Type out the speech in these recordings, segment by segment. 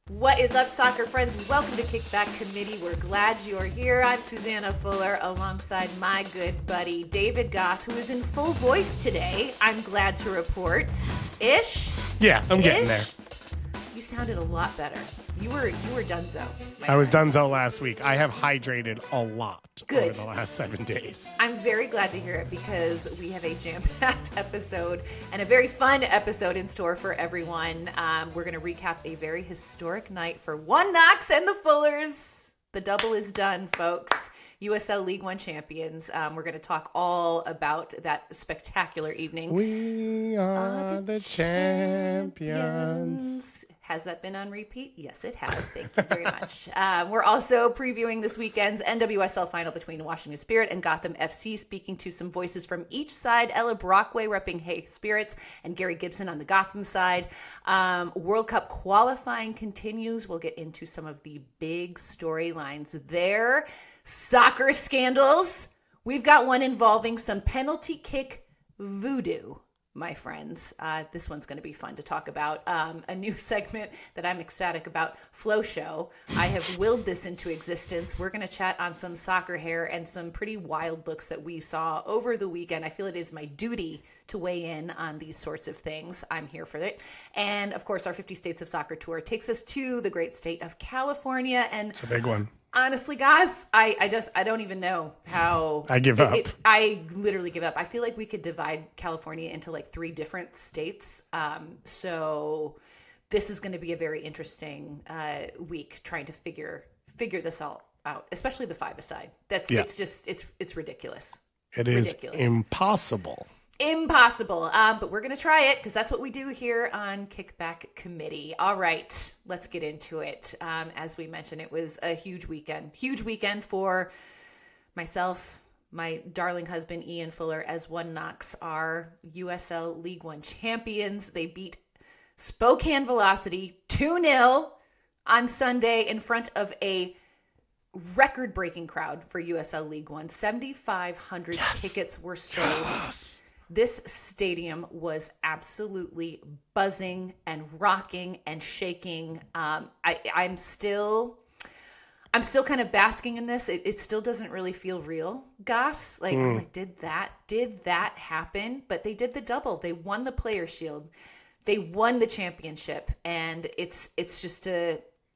What is up, soccer friends? Welcome to Kickback Committee. We're glad you're here. I'm Susannah Fuller alongside my good buddy David Goss, who is in full voice today. I'm glad to report. Ish? Yeah, I'm getting there. You sounded a lot better. You were donezo. I was donezo last week. I have hydrated a lot over the last 7 days. I'm very glad to hear it because we have a jam-packed episode and a very fun episode in store for everyone. We're going to recap a very historic night for One Knox and the Fullers. The double is done, folks. USL League One champions. We're going to talk all about that spectacular evening. We are the champions. Has that been on repeat? Yes, it has. Thank you very much. We're also previewing this weekend's NWSL Final between Washington Spirit and Gotham FC, speaking to some voices from each side. Ella Brockway repping Hay Spirits and Gary Gibson on the Gotham side. World Cup qualifying continues. We'll get into some of the big storylines there. Soccer scandals. We've got one involving some penalty kick voodoo, my friends. This one's going to be fun to talk about. A new segment that I'm ecstatic about, Flow Show. I have willed this into existence. We're going to chat on some soccer hair and some pretty wild looks that we saw over the weekend. I feel it is my duty to weigh in on these sorts of things. I'm here for it. And of course, our 50 States of Soccer tour takes us to the great state of California. And it's a big one. Honestly, guys, I don't even know how. I give up. I literally give up. I feel like we could divide California into like 3 different states. So this is going to be a very interesting week trying to figure this all out, especially the five-a-side. It's ridiculous. It is impossible. Impossible. But we're going to try it because that's what we do here on Kickback Committee. All right, let's get into it. As we mentioned, it was a huge weekend. Huge weekend for myself, my darling husband, Ian Fuller, as One Knox are USL League One champions. They beat Spokane Velocity 2-0 on Sunday in front of a record-breaking crowd for USL League One. 7,500 tickets were sold. Yes. This stadium was absolutely buzzing and rocking and shaking. I'm still kind of basking in this. It still doesn't really feel real, Goss. I'm like, did that happen? But they did the double. They won the Player Shield. They won the championship, and it's just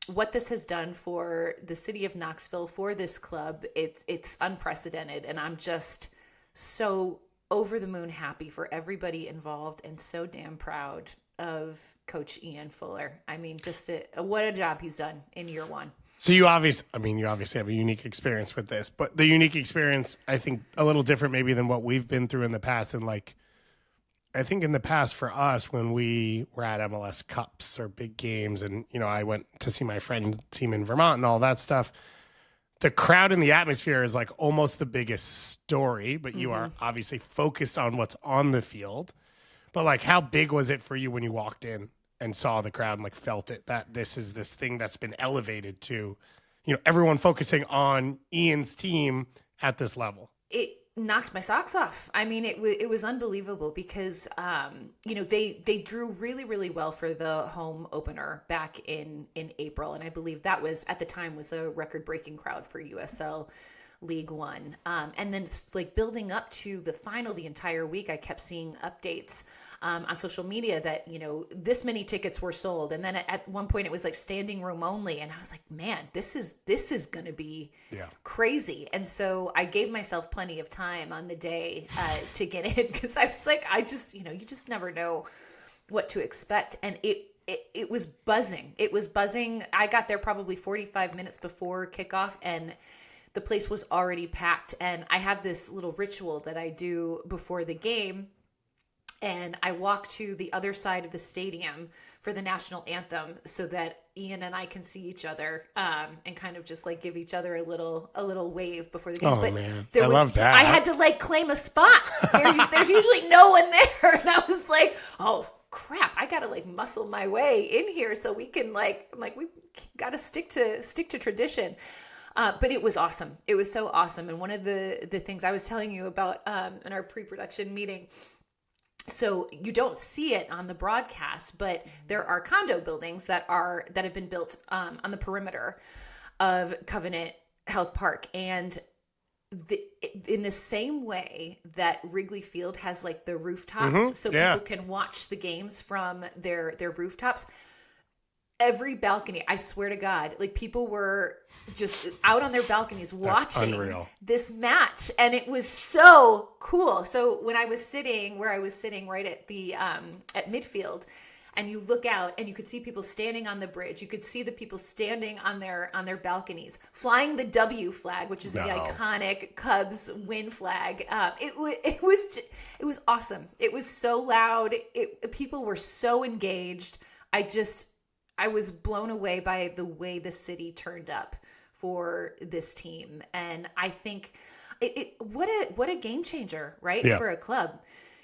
what this has done for the city of Knoxville, for this club. It's unprecedented, and I'm just so over the moon happy for everybody involved and so damn proud of Coach Ian Fuller. I mean, what a job he's done in year one. So you obviously have a unique experience with this, but the unique experience, I think, a little different maybe than what we've been through in the past. And I think in the past for us, when we were at MLS Cups or big games, and, I went to see my friend's team in Vermont and all that stuff, the crowd and the atmosphere is like almost the biggest story, but you are obviously focused on what's on the field. But how big was it for you when you walked in and saw the crowd and felt it, that this is this thing that's been elevated to, everyone focusing on Ian's team at this level? It knocked my socks off. I mean, it was unbelievable because, they drew really, really well for the home opener back in April. And I believe that was, at the time, was a record-breaking crowd for USL League One. And then building up to the final the entire week, I kept seeing updates on social media that, this many tickets were sold. And then at one point it was standing room only. And I was like, man, this is going to be crazy. And so I gave myself plenty of time on the day to get in because I was like, you just never know what to expect. And it was buzzing. It was buzzing. I got there probably 45 minutes before kickoff and the place was already packed. And I have this little ritual that I do before the game. And I walk to the other side of the stadium for the national anthem so that Ian and I can see each other and kind of just give each other a little wave before the game. Oh, man. I love that. I had to claim a spot. There's usually no one there. And I was like, oh, crap, I got to muscle my way in here so we can I'm like, we got to stick to tradition. But it was awesome. It was so awesome. And one of the things I was telling you about in our pre-production meeting So you don't see it on the broadcast, but there are condo buildings that have been built on the perimeter of Covenant Health Park, and in the same way that Wrigley Field has like the rooftops, so people can watch the games from their rooftops. Every balcony, I swear to God, like people were just out on their balconies watching this match, and it was so cool. So when I was sitting where I was sitting right at the at midfield, and you look out and you could see people standing on the bridge, you could see the people standing on their balconies, flying the W flag, which is the iconic Cubs win flag. It was awesome. It was so loud. People were so engaged. I was blown away by the way the city turned up for this team. And I think what a game changer, right? Yeah. For a club.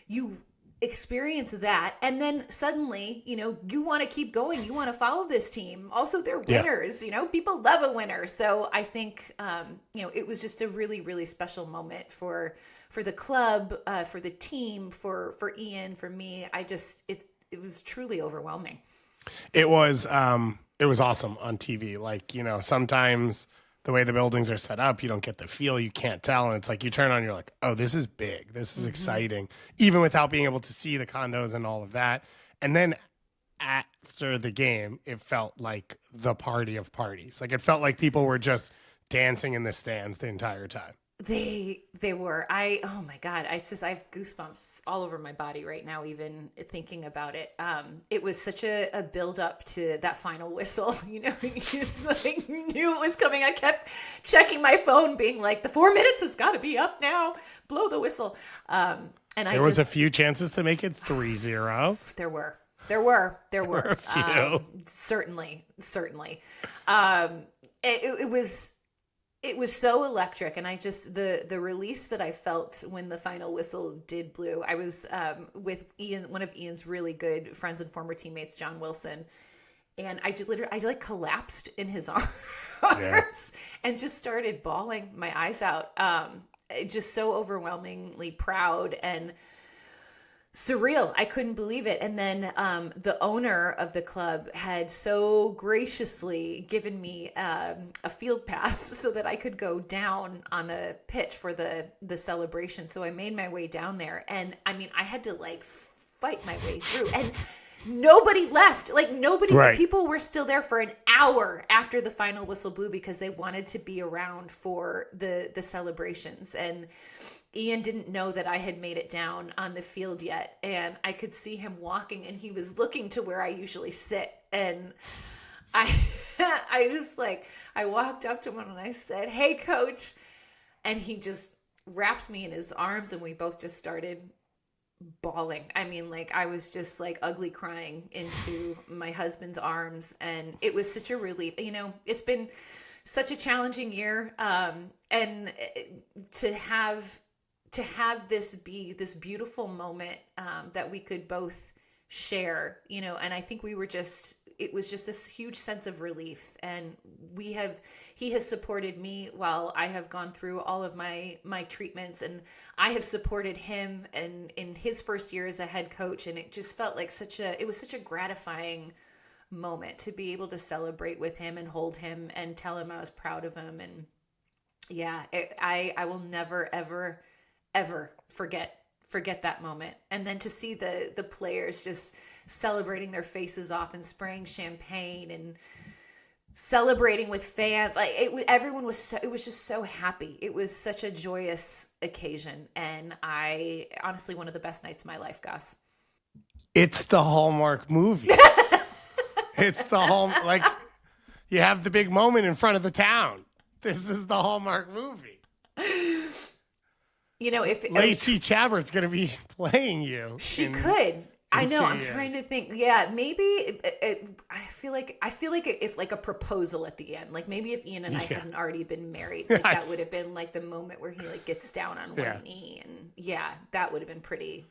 You experience that, and then suddenly, you want to keep going. You want to follow this team. Also, they're winners. People love a winner. So I think, it was just a really, really special moment for the club, for the team, for Ian, for me. It was truly overwhelming. It was awesome on TV. Like, sometimes the way the buildings are set up, you don't get the feel, you can't tell. And it's like you turn on, you're like, oh, this is big. This is exciting, even without being able to see the condos and all of that. And then after the game, it felt like the party of parties. Like it felt like people were just dancing in the stands the entire time. They were. Oh my God. I have goosebumps all over my body right now, even thinking about it. It was such a build up to that final whistle. You knew it was coming. I kept checking my phone, being like, the 4 minutes has got to be up now. Blow the whistle. And there was a few chances to make it 3-0. There were a few. Certainly. It was so electric, and the release that I felt when the final whistle did blow. I was with Ian, one of Ian's really good friends and former teammates, John Wilson, and I collapsed in his arms and just started bawling my eyes out. Just so overwhelmingly proud and surreal. I couldn't believe it. And then the owner of the club had so graciously given me a field pass so that I could go down on the pitch for the celebration. So I made my way down there, and I mean, I had to fight my way through, and nobody left. Right. People were still there for an hour after the final whistle blew because they wanted to be around for the celebrations. And Ian didn't know that I had made it down on the field yet, and I could see him walking, and he was looking to where I usually sit, and I walked up to him and I said, "Hey, coach," and he just wrapped me in his arms, and we both just started bawling. I mean, I was just ugly crying into my husband's arms, and it was such a relief. It's been such a challenging year, and to have this be this beautiful moment that we could both share, and I think it was just this huge sense of relief. And he has supported me while I have gone through all of my treatments, and I have supported him in his first year as a head coach. And it just felt like it was such a gratifying moment to be able to celebrate with him and hold him and tell him I was proud of him. And yeah, I will never, ever forget that moment. And then to see the players just celebrating their faces off and spraying champagne and celebrating with fans, everyone was it was just so happy. It was such a joyous occasion, and honestly, one of the best nights of my life, Gus. It's the Hallmark movie. It's the Hallmark, you have the big moment in front of the town. This is the Hallmark movie. If Lacey Chabbert's going to be playing you, she could. I know. I'm trying to think. Yeah, maybe. I feel like if a proposal at the end, maybe if Ian and I hadn't already been married, that would have been the moment where he gets down on one knee, and that would have been pretty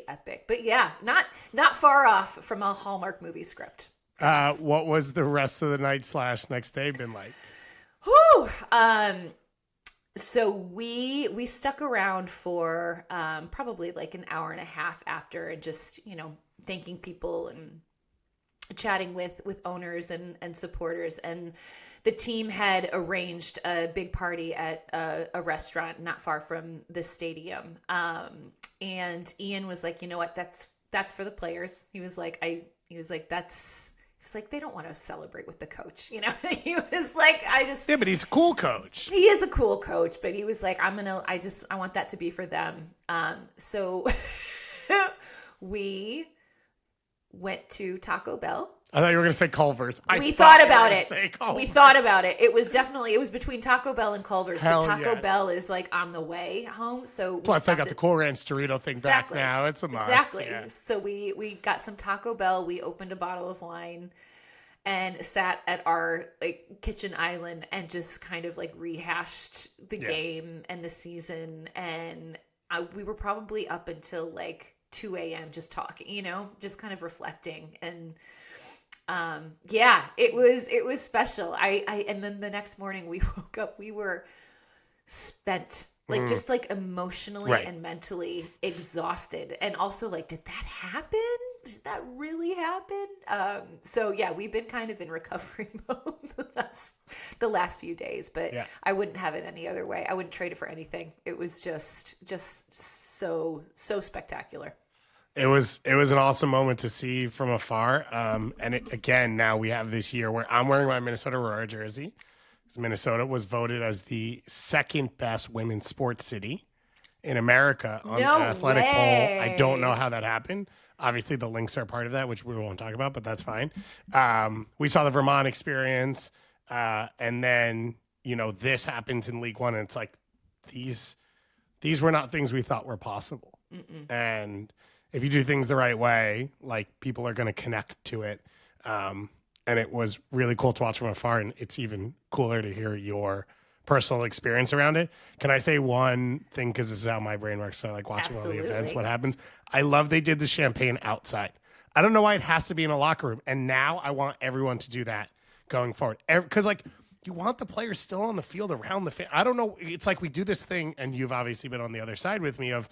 epic. But yeah, not far off from a Hallmark movie script. What was the rest of the night / next day been like? Whew. So we stuck around for probably like an hour and a half after, and just, thanking people and chatting with owners and supporters. And the team had arranged a big party at a restaurant not far from the stadium. And Ian was like, you know what, that's for the players. He was like, they don't want to celebrate with the coach. He was like, yeah, but he's a cool coach. He is a cool coach, but he was like, I want that to be for them. So we went to Taco Bell. I thought you were going to say Culver's. We thought about it. It was between Taco Bell and Culver's. Hell but Taco yes. Bell is like on the way home. So plus, I got the Cool Ranch Dorito thing back now. It's a must. Exactly. Yeah. So we got some Taco Bell. We opened a bottle of wine and sat at our kitchen island and just kind of rehashed the game and the season. And we were probably up until 2 a.m. just talking, just kind of reflecting. And it was special. And then the next morning we woke up, we were spent, just emotionally and mentally exhausted. And also did that happen? Did that really happen? So yeah, we've been kind of in recovery mode the last few days, but I wouldn't have it any other way. I wouldn't trade it for anything. It was just so spectacular. It was an awesome moment to see from afar. And again, now we have this year where I'm wearing my Minnesota Aurora jersey. Minnesota was voted as the second best women's sports city in America on an athletic poll. I don't know how that happened. Obviously, the Lynx are part of that, which we won't talk about, but that's fine. We saw the Vermont experience, and then this happens in League One, and it's like these were not things we thought were possible. Mm-mm. And if you do things the right way, people are going to connect to it. And it was really cool to watch from afar, and it's even cooler to hear your personal experience around it. Can I say one thing, because this is how my brain works? So I like watching all the events, what happens. I love they did the champagne outside. I don't know why it has to be in a locker room, and now I want everyone to do that going forward. Because you want the players still on the field around the I don't know. It's like we do this thing, and you've obviously been on the other side with me of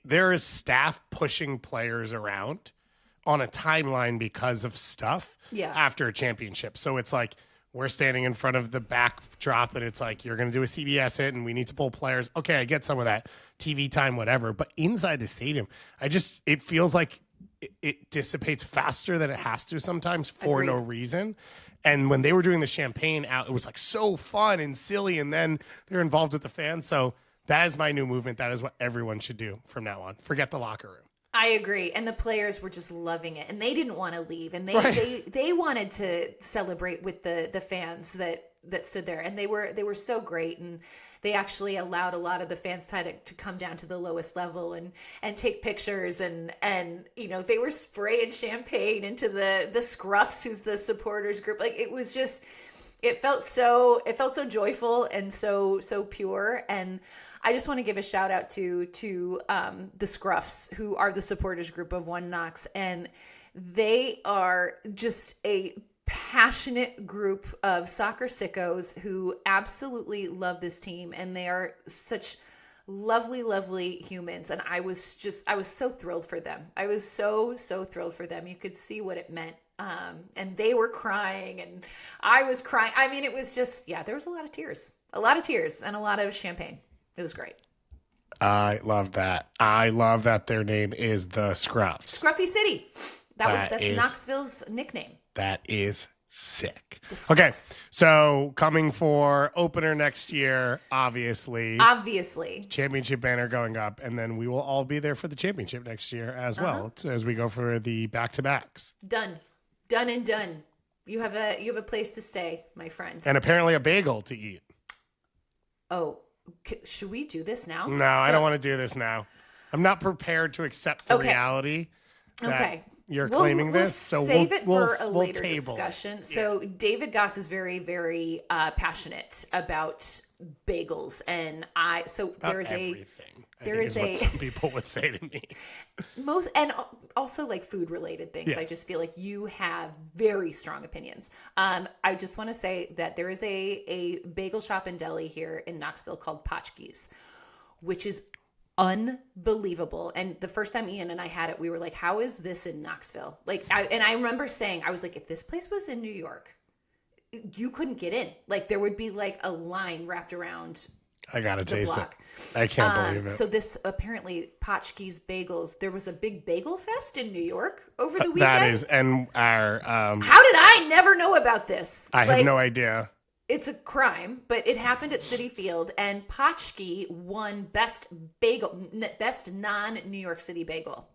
there is staff pushing players around on a timeline because of stuff after a championship. So it's like we're standing in front of the backdrop and it's like, you're going to do a CBS hit and we need to pull players. Okay, I get some of that TV time, whatever. But inside the stadium, it feels like it dissipates faster than it has to sometimes for no reason. And when they were doing the champagne out, it was so fun and silly. And then they're involved with the fans. So that is my new movement. That is what everyone should do from now on. Forget the locker room. I agree. And the players were just loving it. And they didn't want to leave. And they wanted to celebrate with the fans that stood there. And they were so great. And they actually allowed a lot of the fans to come down to the lowest level and take pictures. And they were spraying champagne into the Scruffs, who's the supporters group. It was just, it felt so joyful and so pure. And I just want to give a shout out to the Scruffs, who are the supporters group of One Knox, and they are just a passionate group of soccer sickos who absolutely love this team, and they are such lovely humans. And I was so thrilled for them. I was so thrilled for them. You could see what it meant. And they were crying and I was crying. I mean, it was just, there was a lot of tears and a lot of champagne. It was great. I love that. I love that their name is the Scruffs. Scruffy City. That's Knoxville's nickname. That is sick. Okay, so coming for opener next year, obviously. Championship banner going up, and then we will all be there for the championship next year as well, as we go for the back-to-backs. Done and done. You have a place to stay, my friends. And apparently a bagel to eat. Oh, should we do this now? No, I don't want to do this now. I'm not prepared to accept the reality that you're claiming this. So save it for a later table discussion. So David Goss is very, very passionate about bagels, and there's everything. There is what some people would say to me. Most, and also like food related things. Yes. I just feel like you have very strong opinions. I just want to say that there is a bagel shop and deli here in Knoxville called Potchki's, which is unbelievable. And the first time Ian and I had it, we were like, how is this in Knoxville? Like, I remember saying, I was like, if this place was in New York, you couldn't get in. Like, there would be like a line wrapped around. I gotta taste block. it. I can't believe it. So this apparently Potchki's Bagels. There was a big bagel fest in New York over the weekend. That is, and our. How did I never know about this? I have no idea. It's a crime, but it happened at Citi Field, and Potchki won best non-New York City bagel.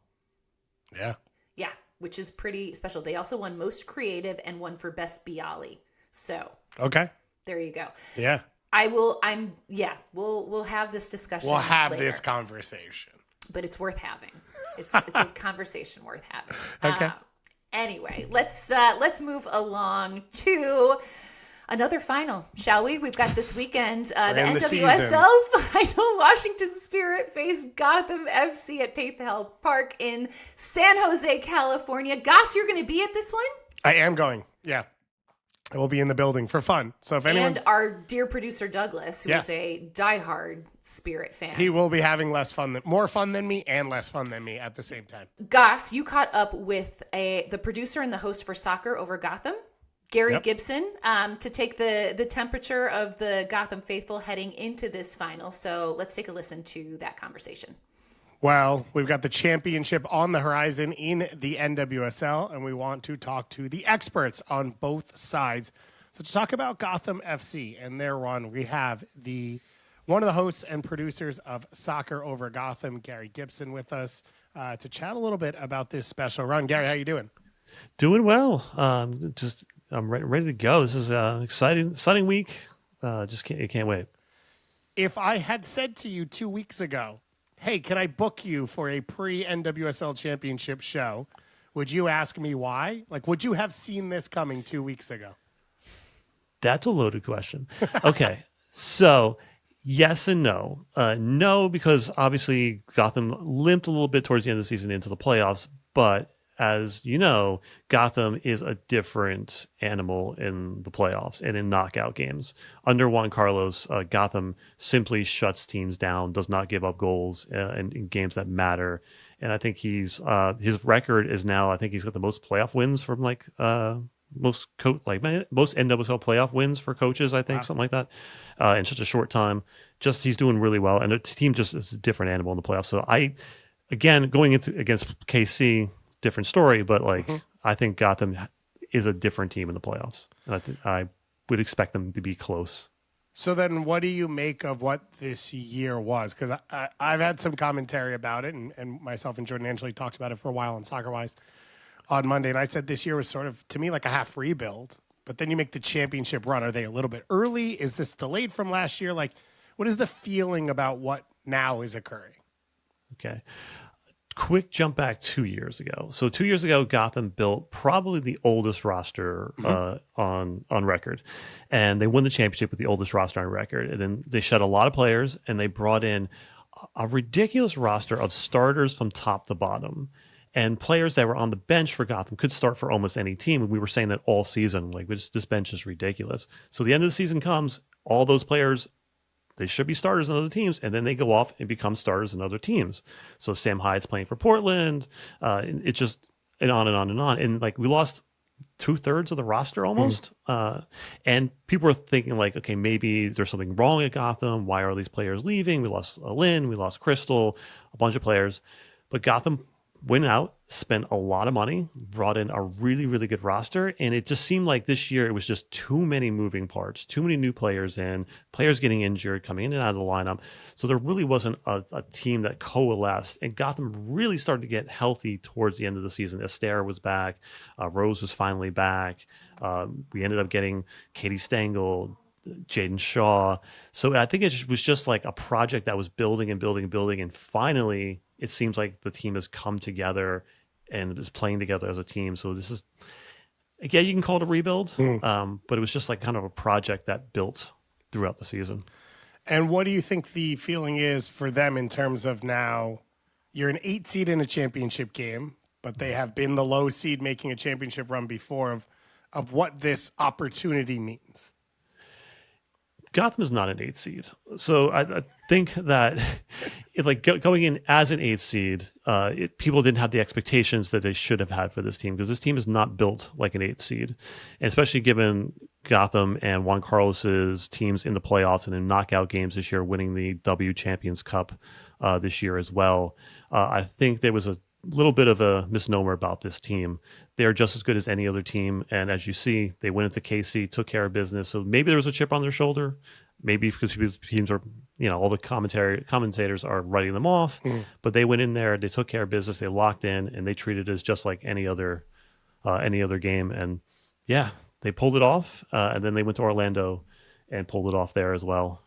Yeah. Yeah, which is pretty special. They also won most creative and won for best Bialy. So Okay. there you go. Yeah. We'll have this discussion. We'll have later. this conversation. But it's worth having. It's a conversation worth having. Okay. Anyway, let's move along to another final, shall we? We've got this weekend, the NWSL Final. Washington Spirit faced Gotham FC at PayPal Park in San Jose, California. Goss, you're going to be at this one? I am going. Yeah. I will be in the building for fun. So if anyone's... And our dear producer, Douglas, who is a diehard Spirit fan. He will be having more fun than me and less fun than me at the same time. Goss, you caught up with the producer and the host for Soccer Over Gotham, Gary Gibson, to take the temperature of the Gotham faithful heading into this final. So let's take a listen to that conversation. Well, we've got the championship on the horizon in the NWSL, and we want to talk to the experts on both sides. So to talk about Gotham FC and their run, we have one of the hosts and producers of Soccer Over Gotham, Gary Gibson, with us to chat a little bit about this special run. Gary, how you doing? Doing well. I'm ready to go. This is an exciting week. Can't wait. If I had said to you 2 weeks ago, hey, can I book you for a pre-NWSL Championship show? Would you ask me why? Like, would you have seen this coming 2 weeks ago? That's a loaded question. Okay, so yes and no. No, because obviously Gotham limped a little bit towards the end of the season into the playoffs, but as you know, Gotham is a different animal in the playoffs and in knockout games. Under Juan Carlos, Gotham simply shuts teams down, does not give up goals in games that matter. And I think his record is now, I think he's got the most playoff wins from most NWSL playoff wins for coaches, I think, something like that, in such a short time. Just he's doing really well, and the team just is a different animal in the playoffs. So going against KC, different story, but I think Gotham is a different team in the playoffs, and I would expect them to be close. So then what do you make of what this year was? Because I've had some commentary about it, and myself and Jordan Angeli talked about it for a while on SoccerWise on Monday, and I said this year was sort of, to me, like a half rebuild, but then you make the championship run. Are they a little bit early? Is this delayed from last year? Like, what is the feeling about what now is occurring? Okay. Quick jump back 2 years ago. So 2 years ago, Gotham built probably the oldest roster on record, and they won the championship with the oldest roster on record. And then they shed a lot of players, and they brought in a ridiculous roster of starters from top to bottom, and players that were on the bench for Gotham could start for almost any team. And we were saying that all season, like this bench is ridiculous. So the end of the season comes, all those players, they should be starters in other teams, and then they go off and become starters in other teams. So Sam Hyde's playing for Portland. It's just and on and on and on. And we lost 2/3 of the roster almost. And people were thinking okay, maybe there's something wrong at Gotham. Why are these players leaving? We lost Lynn, we lost Crystal, a bunch of players. But Gotham went out, spent a lot of money, brought in a really, really good roster, and it just seemed like this year it was just too many moving parts, too many new players in, players getting injured, coming in and out of the lineup. So there really wasn't a team that coalesced, and Gotham really started to get healthy towards the end of the season. Esther was back, Rose was finally back. We ended up getting Katie Stengel, Jaden Shaw. So I think it was just like a project that was building and building and building, and finally it seems like the team has come together and is playing together as a team. So this is, again, you can call it a rebuild, but it was just kind of a project that built throughout the season. And what do you think the feeling is for them in terms of now you're an 8 seed in a championship game, but they have been the low seed making a championship run before of what this opportunity means? Gotham is not an 8 seed. So I think that going in as an 8 seed, people didn't have the expectations that they should have had for this team, because this team is not built like an 8 seed. And especially given Gotham and Juan Carlos's teams in the playoffs and in knockout games this year, winning the W Champions Cup this year as well. I think there was a little bit of a misnomer about this team. They're just as good as any other team. And as you see, they went into KC, took care of business. So maybe there was a chip on their shoulder. Maybe because teams are, all the commentators are writing them off. But they went in there, they took care of business, they locked in, and they treated it as just like any other game. And yeah, they pulled it off. And then they went to Orlando and pulled it off there as well.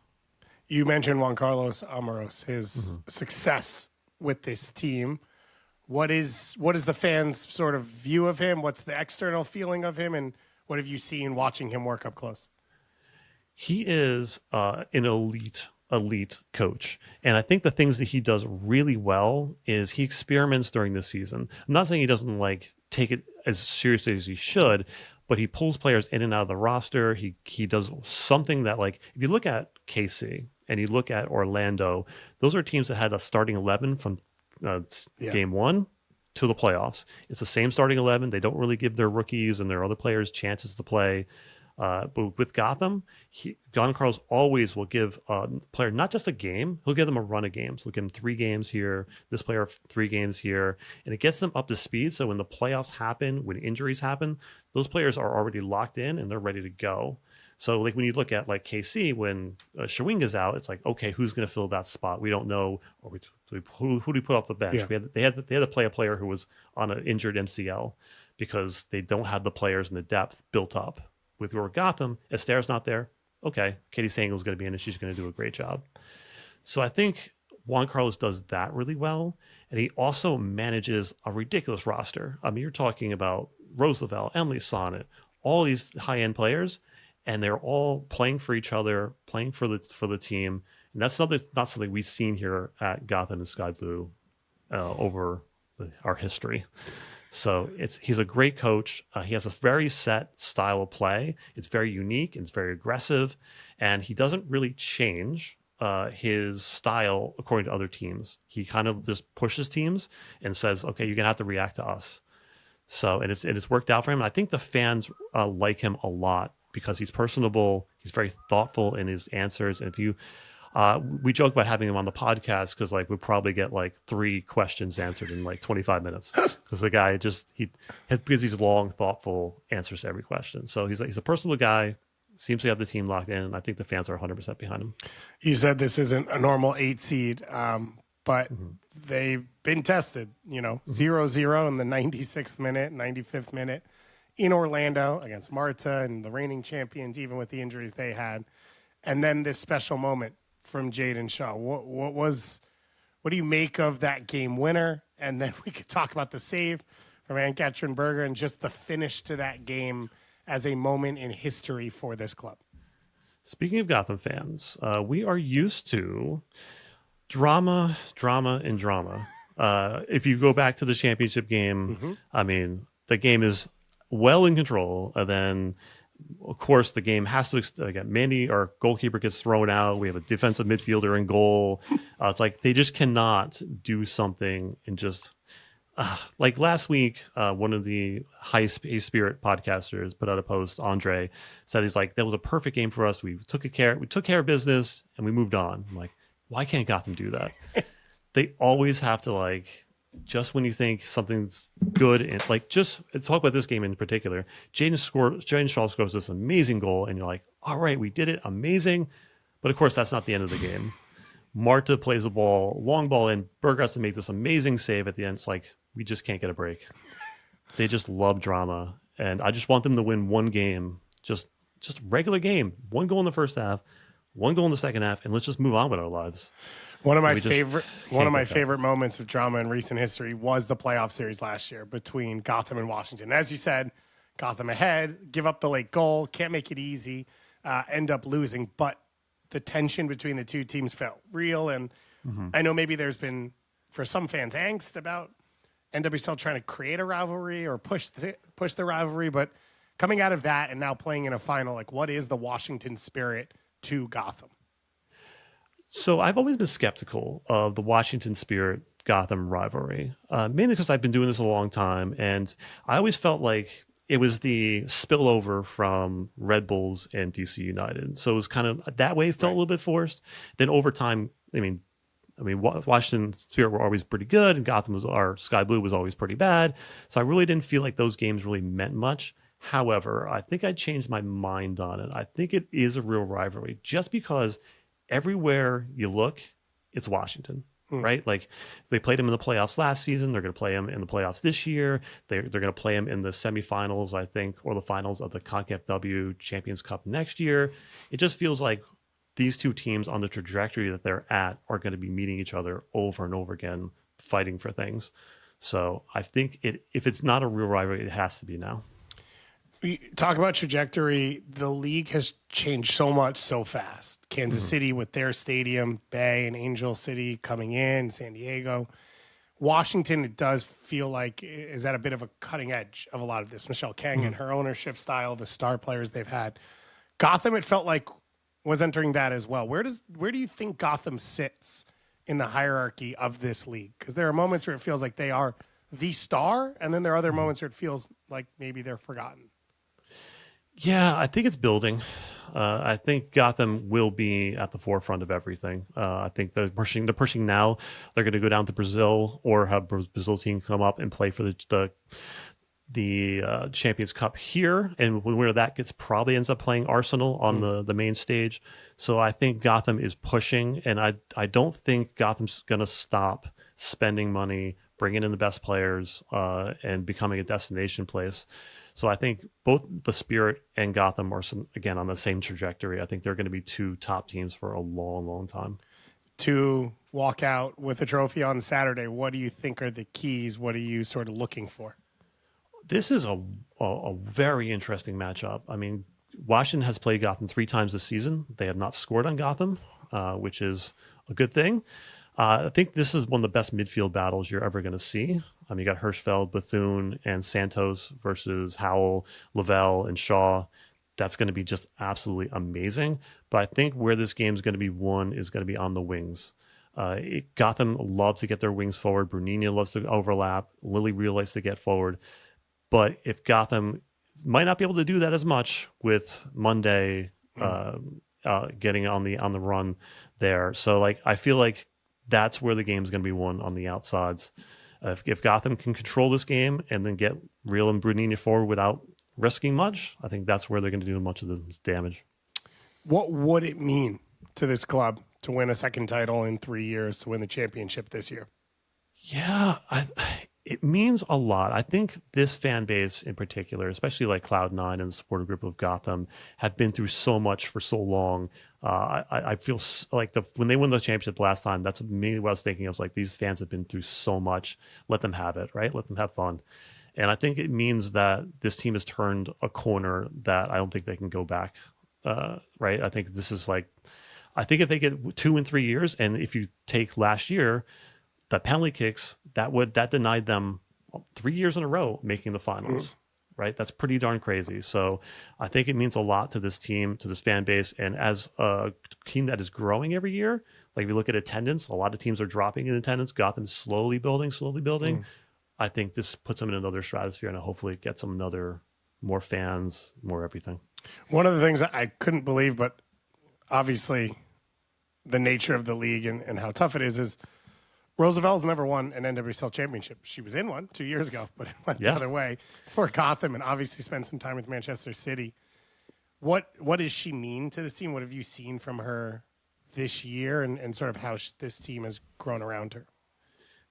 You mentioned Juan Carlos Amoros, his success with this team. What is the fans' sort of view of him? What's the external feeling of him? And what have you seen watching him work up close? He is an elite coach. And I think the things that he does really well is he experiments during the season. I'm not saying he doesn't take it as seriously as he should, but he pulls players in and out of the roster. He does something that, if you look at KC and you look at Orlando, those are teams that had a starting 11 from game one to the playoffs. It's the same starting 11. They don't really give their rookies and their other players chances to play. But with Gotham, Juan Carlos always will give a player not just a game, he'll give them a run of games. He'll give them 3 games here, this player 3 games here, and it gets them up to speed. So when the playoffs happen, when injuries happen, those players are already locked in and they're ready to go. So when you look at KC, when Shawinga's out, it's okay, who's going to fill that spot? We don't know. Or who do we put off the bench? Yeah. They had to play a player who was on an injured MCL because they don't have the players and the depth built up. With your Gotham, Esther's not there. Okay, Katie Sangel's going to be in and she's going to do a great job. So I think Juan Carlos does that really well. And he also manages a ridiculous roster. I mean, you're talking about Roosevelt, Emily Sonnet, all these high-end players, and they're all playing for each other, playing for the team. And that's not something we've seen here at Gotham and Sky Blue over our history. So he's a great coach. He has a very set style of play. It's very unique and it's very aggressive, and he doesn't really change his style according to other teams. He kind of just pushes teams and says, "Okay, you're gonna have to react to us." So and it's worked out for him. And I think the fans like him a lot because he's personable. He's very thoughtful in his answers. And if you we joke about having him on the podcast because we'll probably get 3 questions answered in 25 minutes because the guy because he's long, thoughtful answers to every question. So he's a personable guy, seems to have the team locked in, and I think the fans are 100% behind him. You said this isn't a normal 8 seed, but they've been tested, 0-0 in the 96th minute, 95th minute in Orlando against Marta and the reigning champions, even with the injuries they had. And then this special moment from Jaden Shaw. What do you make of that game winner? And then we could talk about the save from Ann-Katrin Berger and just the finish to that game as a moment in history for this club. Speaking of Gotham fans, we are used to drama, and drama. If you go back to the championship game, I mean, the game is well in control. And then, of course, the game has to get Mandy, our goalkeeper, gets thrown out. We have a defensive midfielder in goal. It's they just cannot do something and just last week, one of the high spirit podcasters put out a post. Andre said that was a perfect game for us. We took care of business and we moved on. I'm why can't Gotham do that? They always have to just when you think something's good and just talk about this game in particular. Jaden Shaw scores this amazing goal, and you're all right, we did it, amazing. But of course, that's not the end of the game. Marta plays the ball, long ball in. Berger has to make this amazing save at the end. It's we just can't get a break. They just love drama, and I just want them to win one game, just regular game. 1 goal in the first half, 1 goal in the second half, and let's just move on with our lives. One of my favorite moments of drama in recent history was the playoff series last year between Gotham and Washington. As you said, Gotham ahead, give up the late goal, can't make it easy, end up losing. But the tension between the two teams felt real. And I know maybe there's been, for some fans, angst about NWSL trying to create a rivalry or push the rivalry. But coming out of that and now playing in a final, like, what is the Washington spirit to Gotham? So I've always been skeptical of the Washington Spirit Gotham rivalry, mainly because I've been doing this a long time, and I always felt like it was the spillover from Red Bulls and DC United. So it was kind of that way, it felt a little bit forced. Then over time, I mean, Washington Spirit were always pretty good, and our Sky Blue was always pretty bad. So I really didn't feel like those games really meant much. However, I think I changed my mind on it. I think it is a real rivalry, just because everywhere you look, it's Washington, right? Like, they played him in the playoffs last season. They're going to play him in the playoffs this year. They're going to play him in the semifinals, I think, or the finals of the CONCACAF Champions Cup next year. It just feels like these two teams on the trajectory that they're at are going to be meeting each other over and over again, fighting for things. So I think if it's not a real rivalry, it has to be now. We talk about trajectory. The league has changed so much so fast. Kansas City with their stadium, Bay and Angel City coming in, San Diego. Washington, it does feel like, is at a bit of a cutting edge of a lot of this. Michelle Kang and her ownership style, the star players they've had. Gotham, it felt like, was entering that as well. Where do you think Gotham sits in the hierarchy of this league? Because there are moments where it feels like they are the star, and then there are other moments where it feels like maybe they're forgotten. Yeah, I think it's building. I think Gotham will be at the forefront of everything. I think they're pushing now. They're going to go down to Brazil or have Brazil team come up and play for the Champions Cup here, and where that gets probably ends up playing Arsenal on the main stage. So I think Gotham is pushing, and I don't think Gotham's going to stop spending money, bringing in the best players, and becoming a destination place. So I think both the Spirit and Gotham are, again, on the same trajectory. I think they're going to be two top teams for a long, long time. To walk out with a trophy on Saturday, what do you think are the keys? What are you sort of looking for? This is a very interesting matchup. I mean, Washington has played Gotham 3 times this season. They have not scored on Gotham, which is a good thing. I think this is one of the best midfield battles you're ever going to see. You got Hirschfeld, Bethune, and Santos versus Howell, Lavelle, and Shaw. That's going to be just absolutely amazing. But I think where this game is going to be won is going to be on the wings. Gotham loves to get their wings forward. Brunina loves to overlap. Lily Real likes to get forward. But if Gotham might not be able to do that as much with Monday getting on the run there. So I feel like that's where the game is going to be won, on the outsides. If Gotham can control this game and then get Real and Brunina forward without risking much, I think that's where they're going to do much of the damage. What would it mean to this club to win a second title in 3 years, to win the championship this year? Yeah, it means a lot. I think this fan base in particular, especially like Cloud9 and the supporter group of Gotham, have been through so much for so long. I feel like when they won the championship last time, that's me what I was thinking. I was like, these fans have been through so much. Let them have it, right? Let them have fun. And I think it means that this team has turned a corner that I don't think they can go back, right? I think this is I think if they get 2 and 3 years, and if you take last year, the penalty kicks, that denied them 3 years in a row making the finals, right? That's pretty darn crazy. So I think it means a lot to this team, to this fan base. And as a team that is growing every year, like if you look at attendance, a lot of teams are dropping in attendance. Gotham's slowly building. I think this puts them in another stratosphere, and hopefully it gets them more fans, more everything. One of the things I couldn't believe, but obviously the nature of the league and how tough it is Roosevelt's never won an NWSL championship. She was in one 2 years ago, but it went the other way for Gotham, and obviously spent some time with Manchester City. What does she mean to this team? What have you seen from her this year, and sort of how this team has grown around her?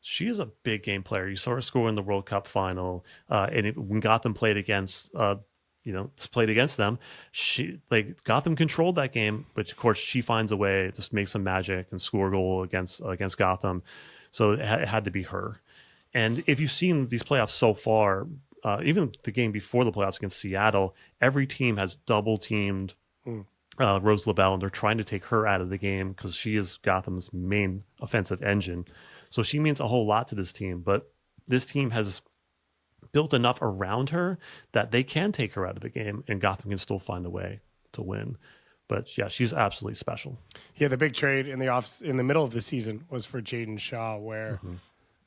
She is a big game player. You saw her score in the World Cup final, and when Gotham played against them, Gotham controlled that game, but of course she finds a way to make some magic and score a goal against Gotham. So it had to be her. And if you've seen these playoffs so far, even the game before the playoffs against Seattle, every team has double teamed Rose Lavelle, and they're trying to take her out of the game because she is Gotham's main offensive engine. So she means a whole lot to this team. But this team has built enough around her that they can take her out of the game, and Gotham can still find a way to win. But yeah, she's absolutely special. Yeah, the big trade in the middle of the season was for Jaden Shaw, where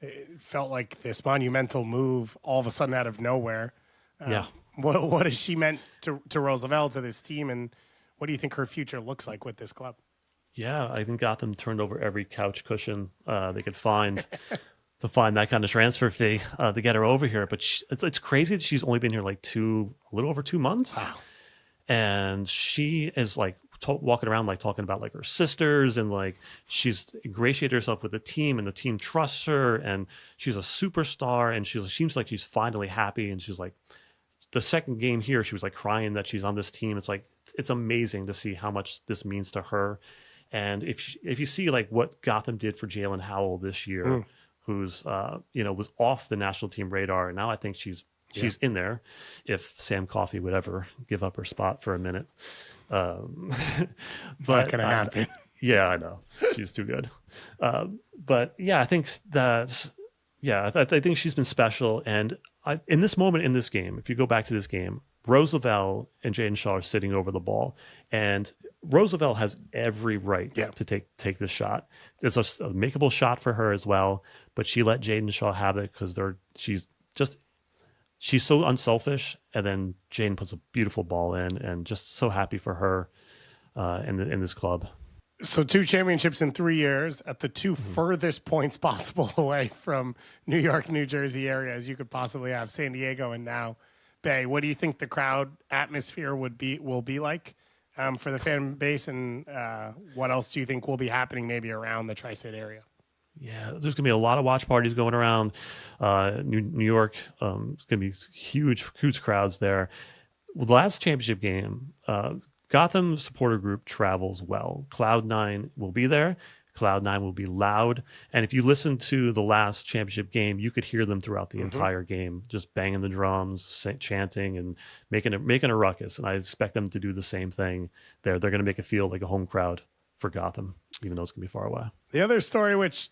it felt like this monumental move all of a sudden out of nowhere. Yeah. What has she meant to Rose Lavelle, to this team, and what do you think her future looks like with this club? Yeah, I think Gotham turned over every couch cushion they could find to find that kind of transfer fee to get her over here. But it's crazy that she's only been here like a little over 2 months. Wow. And she is like walking around like talking about like her sisters, and like she's ingratiated herself with the team, and the team trusts her, and she's a superstar, and she seems like she's finally happy. And she's like, the second game here, she was like crying that she's on this team. It's like, it's amazing to see how much this means to her. And if you see like what Gotham did for Jalen Howell this year, who's was off the national team radar, and now I think she's in there, if Sam Coffey would ever give up her spot for a minute. But not gonna happen. Yeah, I know, she's too good. But yeah, I think that's I think she's been special. And in this moment in this game, if you go back to this game, Rose Lavelle and Jaden Shaw are sitting over the ball, and Rose Lavelle has every right to take this shot. It's a makeable shot for her as well, but she let Jaden Shaw have it because she's so unselfish, and then Jaden puts a beautiful ball in, and just so happy for her in this club. So 2 championships in 3 years at the 2 furthest points possible away from New York, New Jersey area as you could possibly have, San Diego and now Bay. What do you think the crowd atmosphere will be like for the fan base, and what else do you think will be happening maybe around the tri-state area? Yeah, there's going to be a lot of watch parties going around New York. It's going to be huge crowds there. Well, the last championship game, Gotham supporter group travels well. Cloud9 will be there. Cloud9 will be loud. And if you listen to the last championship game, you could hear them throughout the entire game, just banging the drums, chanting, and making a ruckus. And I expect them to do the same thing there. They're going to make it feel like a home crowd for Gotham, even though it's going to be far away. The other story, which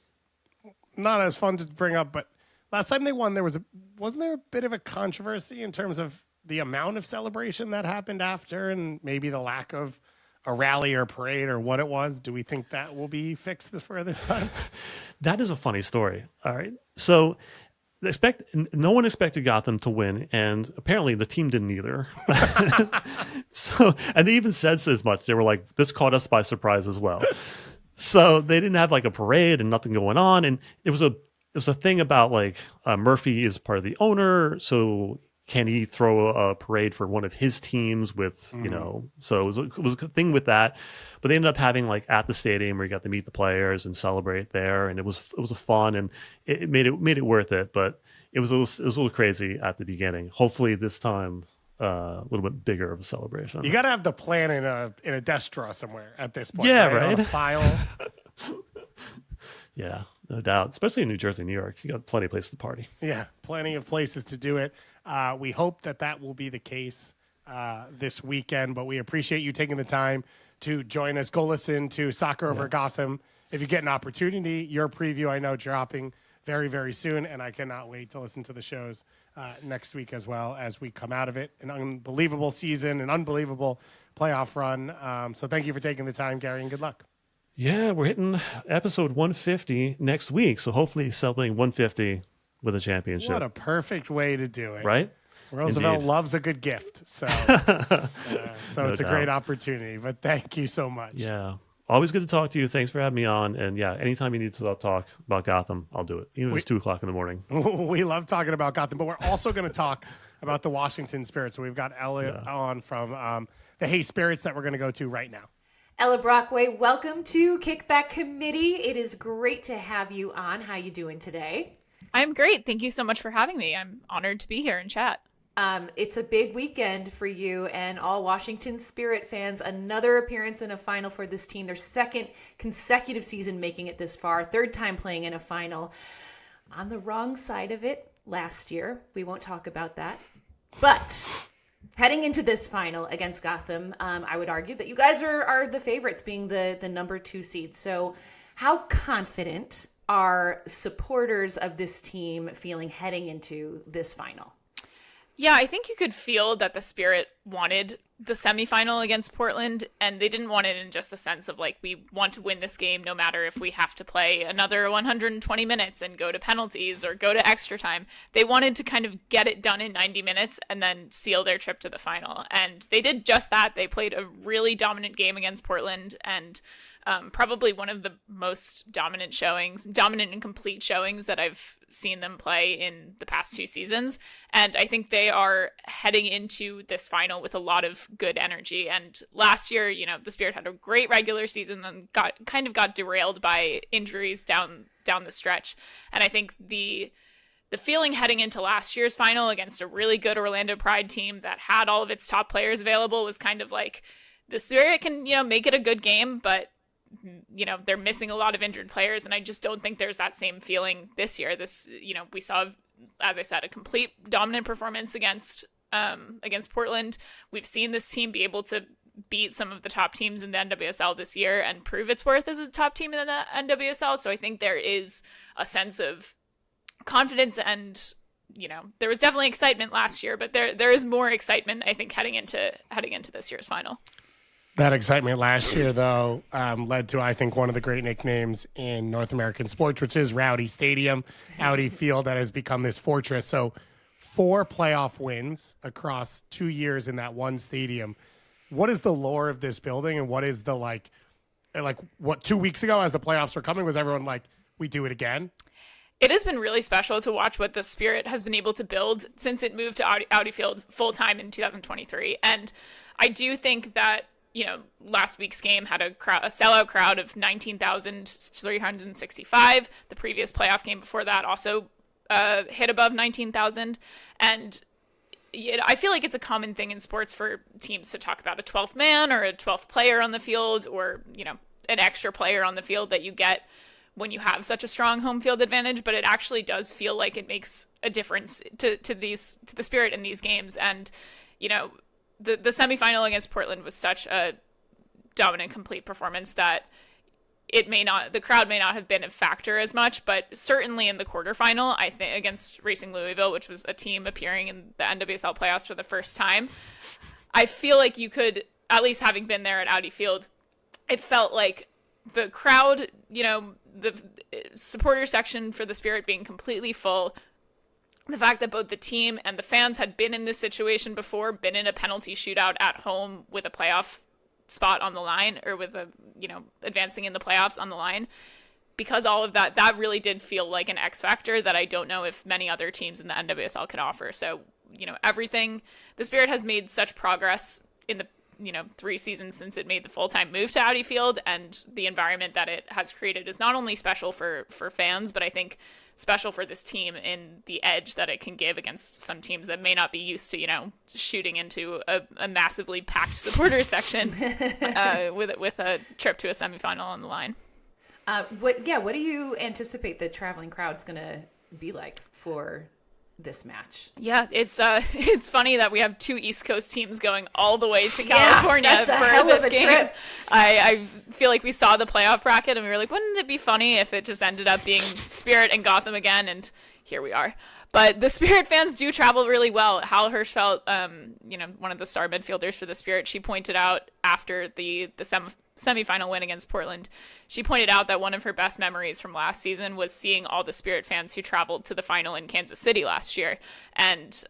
not as fun to bring up, but last time they won, wasn't there a bit of a controversy in terms of the amount of celebration that happened after, and maybe the lack of a rally or parade or what it was? Do we think that will be fixed for this time? That is a funny story. All right. So no one expected Gotham to win, and apparently the team didn't either. And they even said as much. They were like, this caught us by surprise as well. So they didn't have like a parade and nothing going on. And it was a thing about like Murphy is part of the owner, so can he throw a parade for one of his teams with, so it was a thing with that. But they ended up having like at the stadium where you got to meet the players and celebrate there. And it was a fun, and it made it worth it. But it was a little crazy at the beginning. Hopefully this time, a little bit bigger of a celebration. You got to have the plan in a desk drawer somewhere at this point. Yeah, right. On a file. Yeah, no doubt. Especially in New Jersey, New York, you got plenty of places to party. Yeah, plenty of places to do it. We hope that will be the case this weekend, but we appreciate you taking the time to join us. Go listen to Soccer Over Gotham. If you get an opportunity, your preview, I know, dropping very, very soon, and I cannot wait to listen to the shows next week as well as we come out of it. An unbelievable season, an unbelievable playoff run. So thank you for taking the time, Gary, and good luck. Yeah, we're hitting episode 150 next week, so hopefully celebrating 150 with a championship. What a perfect way to do it. Right? Roosevelt loves a good gift. So, it's a great opportunity. But thank you so much. Yeah. Always good to talk to you. Thanks for having me on. And yeah, anytime you need to talk about Gotham, I'll do it. Even if it's 2:00 in the morning. We love talking about Gotham, but we're also going to talk about the Washington Spirit. So we've got Ella on from the Hay Spirits that we're going to go to right now. Ella Brockway, welcome to Kickback Committee. It is great to have you on. How you doing today? I'm great. Thank you so much for having me. I'm honored to be here and chat. It's a big weekend for you and all Washington Spirit fans. Another appearance in a final for this team. Their second consecutive season making it this far. Third time playing in a final. On the wrong side of it last year. We won't talk about that. But Heading into this final against Gotham, I would argue that you guys are the favorites, being the number 2 seed. So how confident are supporters of this team feeling heading into this final? Yeah, I think you could feel that the Spirit wanted the semifinal against Portland, and they didn't want it in just the sense of like, we want to win this game no matter if we have to play another 120 minutes and go to penalties or go to extra time. They wanted to kind of get it done in 90 minutes and then seal their trip to the final. And they did just that. They played a really dominant game against Portland, and probably one of the most dominant and complete showings that I've seen them play in the past 2 seasons. And I think they are heading into this final with a lot of good energy. And last year, the Spirit had a great regular season and got derailed by injuries down the stretch. And I think the feeling heading into last year's final against a really good Orlando Pride team that had all of its top players available was kind of like, the Spirit can, make it a good game, but they're missing a lot of injured players, and I just don't think there's that same feeling this year. We saw, as I said, a complete dominant performance against Portland. We've seen this team be able to beat some of the top teams in the NWSL this year and prove its worth as a top team in the NWSL. So I think there is a sense of confidence, and there was definitely excitement last year, but there is more excitement, I think, heading into this year's final. That excitement last year, though, led to, I think, one of the great nicknames in North American sports, which is Rowdy Stadium, Audi Field, that has become this fortress. So 4 playoff wins across 2 years in that one stadium. What is the lore of this building, and what is the, what 2 weeks ago as the playoffs were coming, was everyone like, we do it again? It has been really special to watch what the Spirit has been able to build since it moved to Audi Field full-time in 2023. And I do think that last week's game had a sellout crowd of 19,365. The previous playoff game before that also hit above 19,000. And I feel like it's a common thing in sports for teams to talk about a 12th man or a 12th player on the field, or, an extra player on the field that you get when you have such a strong home field advantage. But it actually does feel like it makes a difference to the Spirit in these games. And, the semifinal against Portland was such a dominant, complete performance that the crowd may not have been a factor as much, but certainly in the quarterfinal, I think, against Racing Louisville, which was a team appearing in the NWSL playoffs for the first time, I feel like you could, at least having been there at Audi Field, it felt like the crowd, the supporter section for the Spirit being completely full, the fact that both the team and the fans had been in this situation before, been in a penalty shootout at home with a playoff spot on the line, or with advancing in the playoffs on the line, because all of that really did feel like an X factor that I don't know if many other teams in the NWSL could offer. So, everything, the Spirit has made such progress in the 3 seasons since it made the full-time move to Audi Field, and the environment that it has created is not only special for fans, but I think special for this team in the edge that it can give against some teams that may not be used to, shooting into a massively packed supporter section with a trip to a semifinal on the line. What do you anticipate the traveling crowd's going to be like for this match? Yeah, it's funny that we have 2 East Coast teams going all the way to California for this game. Trip. I feel like we saw the playoff bracket and we were like, wouldn't it be funny if it just ended up being Spirit and Gotham again? And here we are. But the Spirit fans do travel really well. Hal Hirschfeld, one of the star midfielders for the Spirit, she pointed out after the semifinal win against Portland, she pointed out that one of her best memories from last season was seeing all the Spirit fans who traveled to the final in Kansas City last year. And,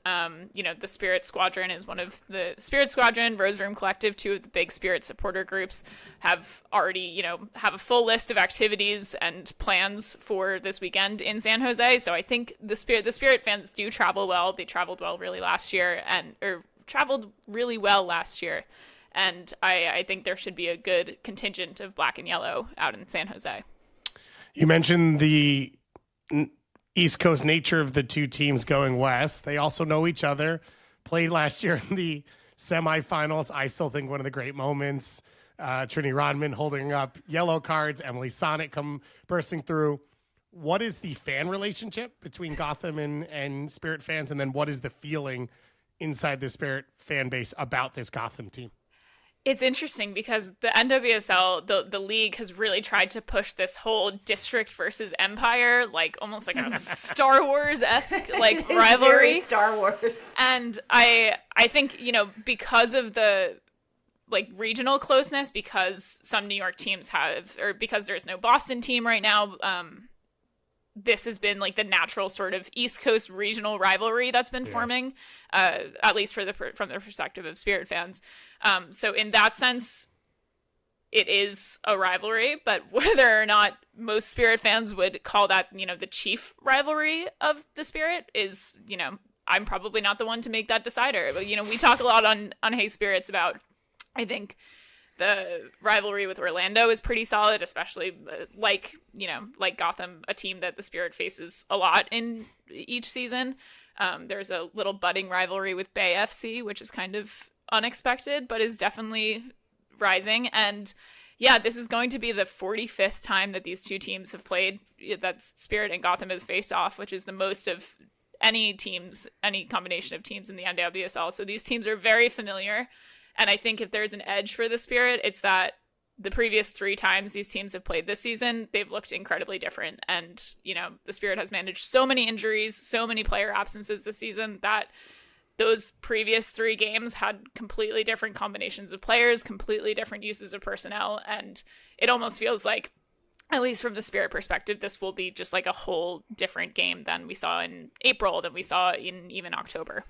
the Spirit Squadron is one of the Spirit Squadron, Rose Room Collective, 2 of the big Spirit supporter groups, have already, have a full list of activities and plans for this weekend in San Jose. So I think the Spirit fans do travel well. They traveled well last year. And I think there should be a good contingent of black and yellow out in San Jose. You mentioned the East Coast nature of the 2 teams going west. They also know each other, played last year in the semifinals. I still think one of the great moments, Trini Rodman holding up yellow cards, Emily Sonnet come bursting through. What is the fan relationship between Gotham and Spirit fans? And then what is the feeling inside the Spirit fan base about this Gotham team? It's interesting because the NWSL, the league, has really tried to push this whole district versus empire, like almost like a Star Wars-esque like rivalry. Very Star Wars. And I think, because of the like regional closeness, because some New York teams have, or because there's no Boston team right now, this has been like the natural sort of East Coast regional rivalry that's been forming, at least from the perspective of Spirit fans. So in that sense, it is a rivalry, but whether or not most Spirit fans would call that, the chief rivalry of the Spirit is, I'm probably not the one to make that decider. But, we talk a lot on Hey Spirits about, I think, the rivalry with Orlando is pretty solid, especially like Gotham, a team that the Spirit faces a lot in each season. There's a little budding rivalry with Bay FC, which is kind of unexpected, but is definitely rising. And yeah, this is going to be the 45th time that these two teams have played, that Spirit and Gotham have faced off, which is the most of any combination of teams in the NWSL. So these teams are very familiar. And I think if there's an edge for the Spirit, it's that the previous 3 times these teams have played this season, they've looked incredibly different. And, the Spirit has managed so many injuries, so many player absences this season, that those previous 3 games had completely different combinations of players, completely different uses of personnel. And it almost feels like, at least from the Spirit perspective, this will be just like a whole different game than we saw in April, than we saw in even October.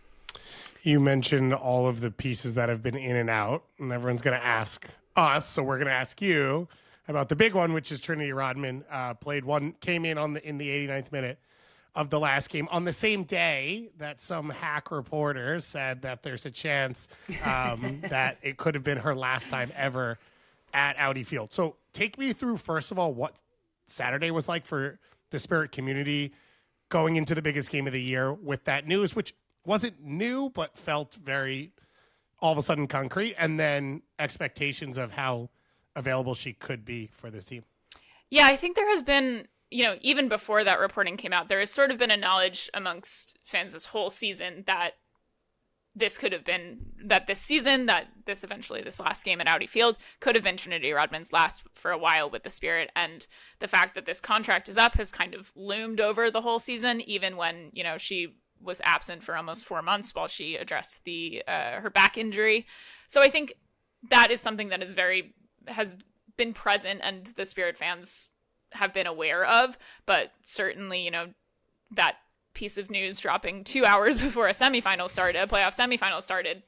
You mentioned all of the pieces that have been in and out, and everyone's going to ask us, so we're going to ask you about the big one, which is Trinity Rodman came in in the 89th minute of the last game on the same day that some hack reporter said that there's a chance that it could have been her last time ever at Audi Field. So take me through, first of all, what Saturday was like for the Spirit community going into the biggest game of the year with that news, which wasn't new, but felt very all of a sudden concrete, and then expectations of how available she could be for this team. Yeah, I think there has been, even before that reporting came out, there has sort of been a knowledge amongst fans this whole season that this could have been, that this last game at Audi Field could have been Trinity Rodman's last for a while with the Spirit. And the fact that this contract is up has kind of loomed over the whole season, even when, she was absent for almost 4 months while she addressed her back injury. So I think that is something that has been present and the Spirit fans have been aware of, but certainly, that piece of news dropping 2 hours before a playoff semifinal started,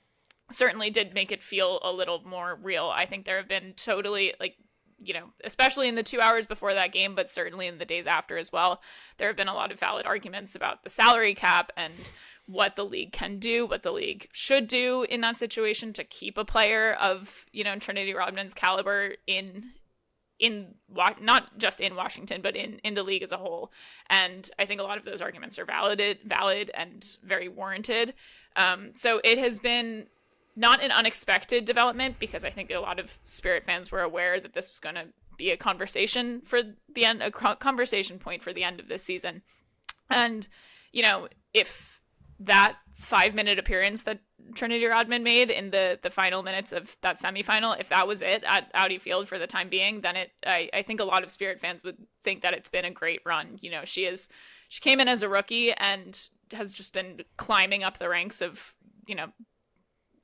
certainly did make it feel a little more real. I think there have been totally, especially in the 2 hours before that game, but certainly in the days after as well, there have been a lot of valid arguments about the salary cap and what the league can do, what the league should do in that situation to keep a player of, Trinity Rodman's caliber not just in Washington, but in the league as a whole. And I think a lot of those arguments are valid and very warranted. So it has been not an unexpected development, because I think a lot of Spirit fans were aware that this was going to be a conversation for the end, a conversation point for the end of this season. And, if that 5-minute appearance that Trinity Rodman made in the final minutes of that semifinal, if that was it at Audi Field for the time being, then I think a lot of Spirit fans would think that it's been a great run. She came in as a rookie and has just been climbing up the ranks of,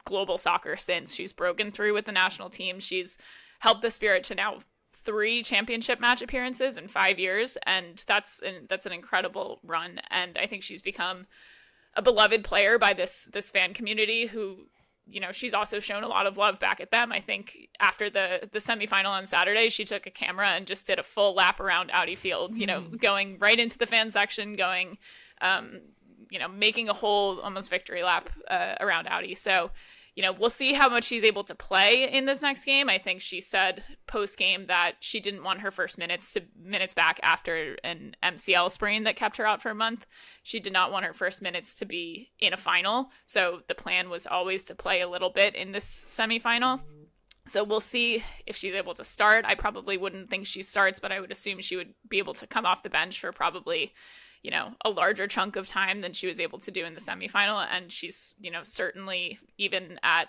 global soccer since. She's broken through with the national team. She's helped the Spirit to now 3 championship match appearances in 5 years, and that's an incredible run. And I think she's become a beloved player by this fan community who, she's also shown a lot of love back at them. I think after the semifinal on Saturday, she took a camera and just did a full lap around Audi Field, going right into the fan section, going, making a whole almost victory lap around Audi. So, we'll see how much she's able to play in this next game. I think she said post-game that she didn't want her first minutes back after an MCL sprain that kept her out for a month. She did not want her first minutes to be in a final. So the plan was always to play a little bit in this semifinal. So we'll see if she's able to start. I probably wouldn't think she starts, but I would assume she would be able to come off the bench for probably, a larger chunk of time than she was able to do in the semifinal. And she's, certainly even at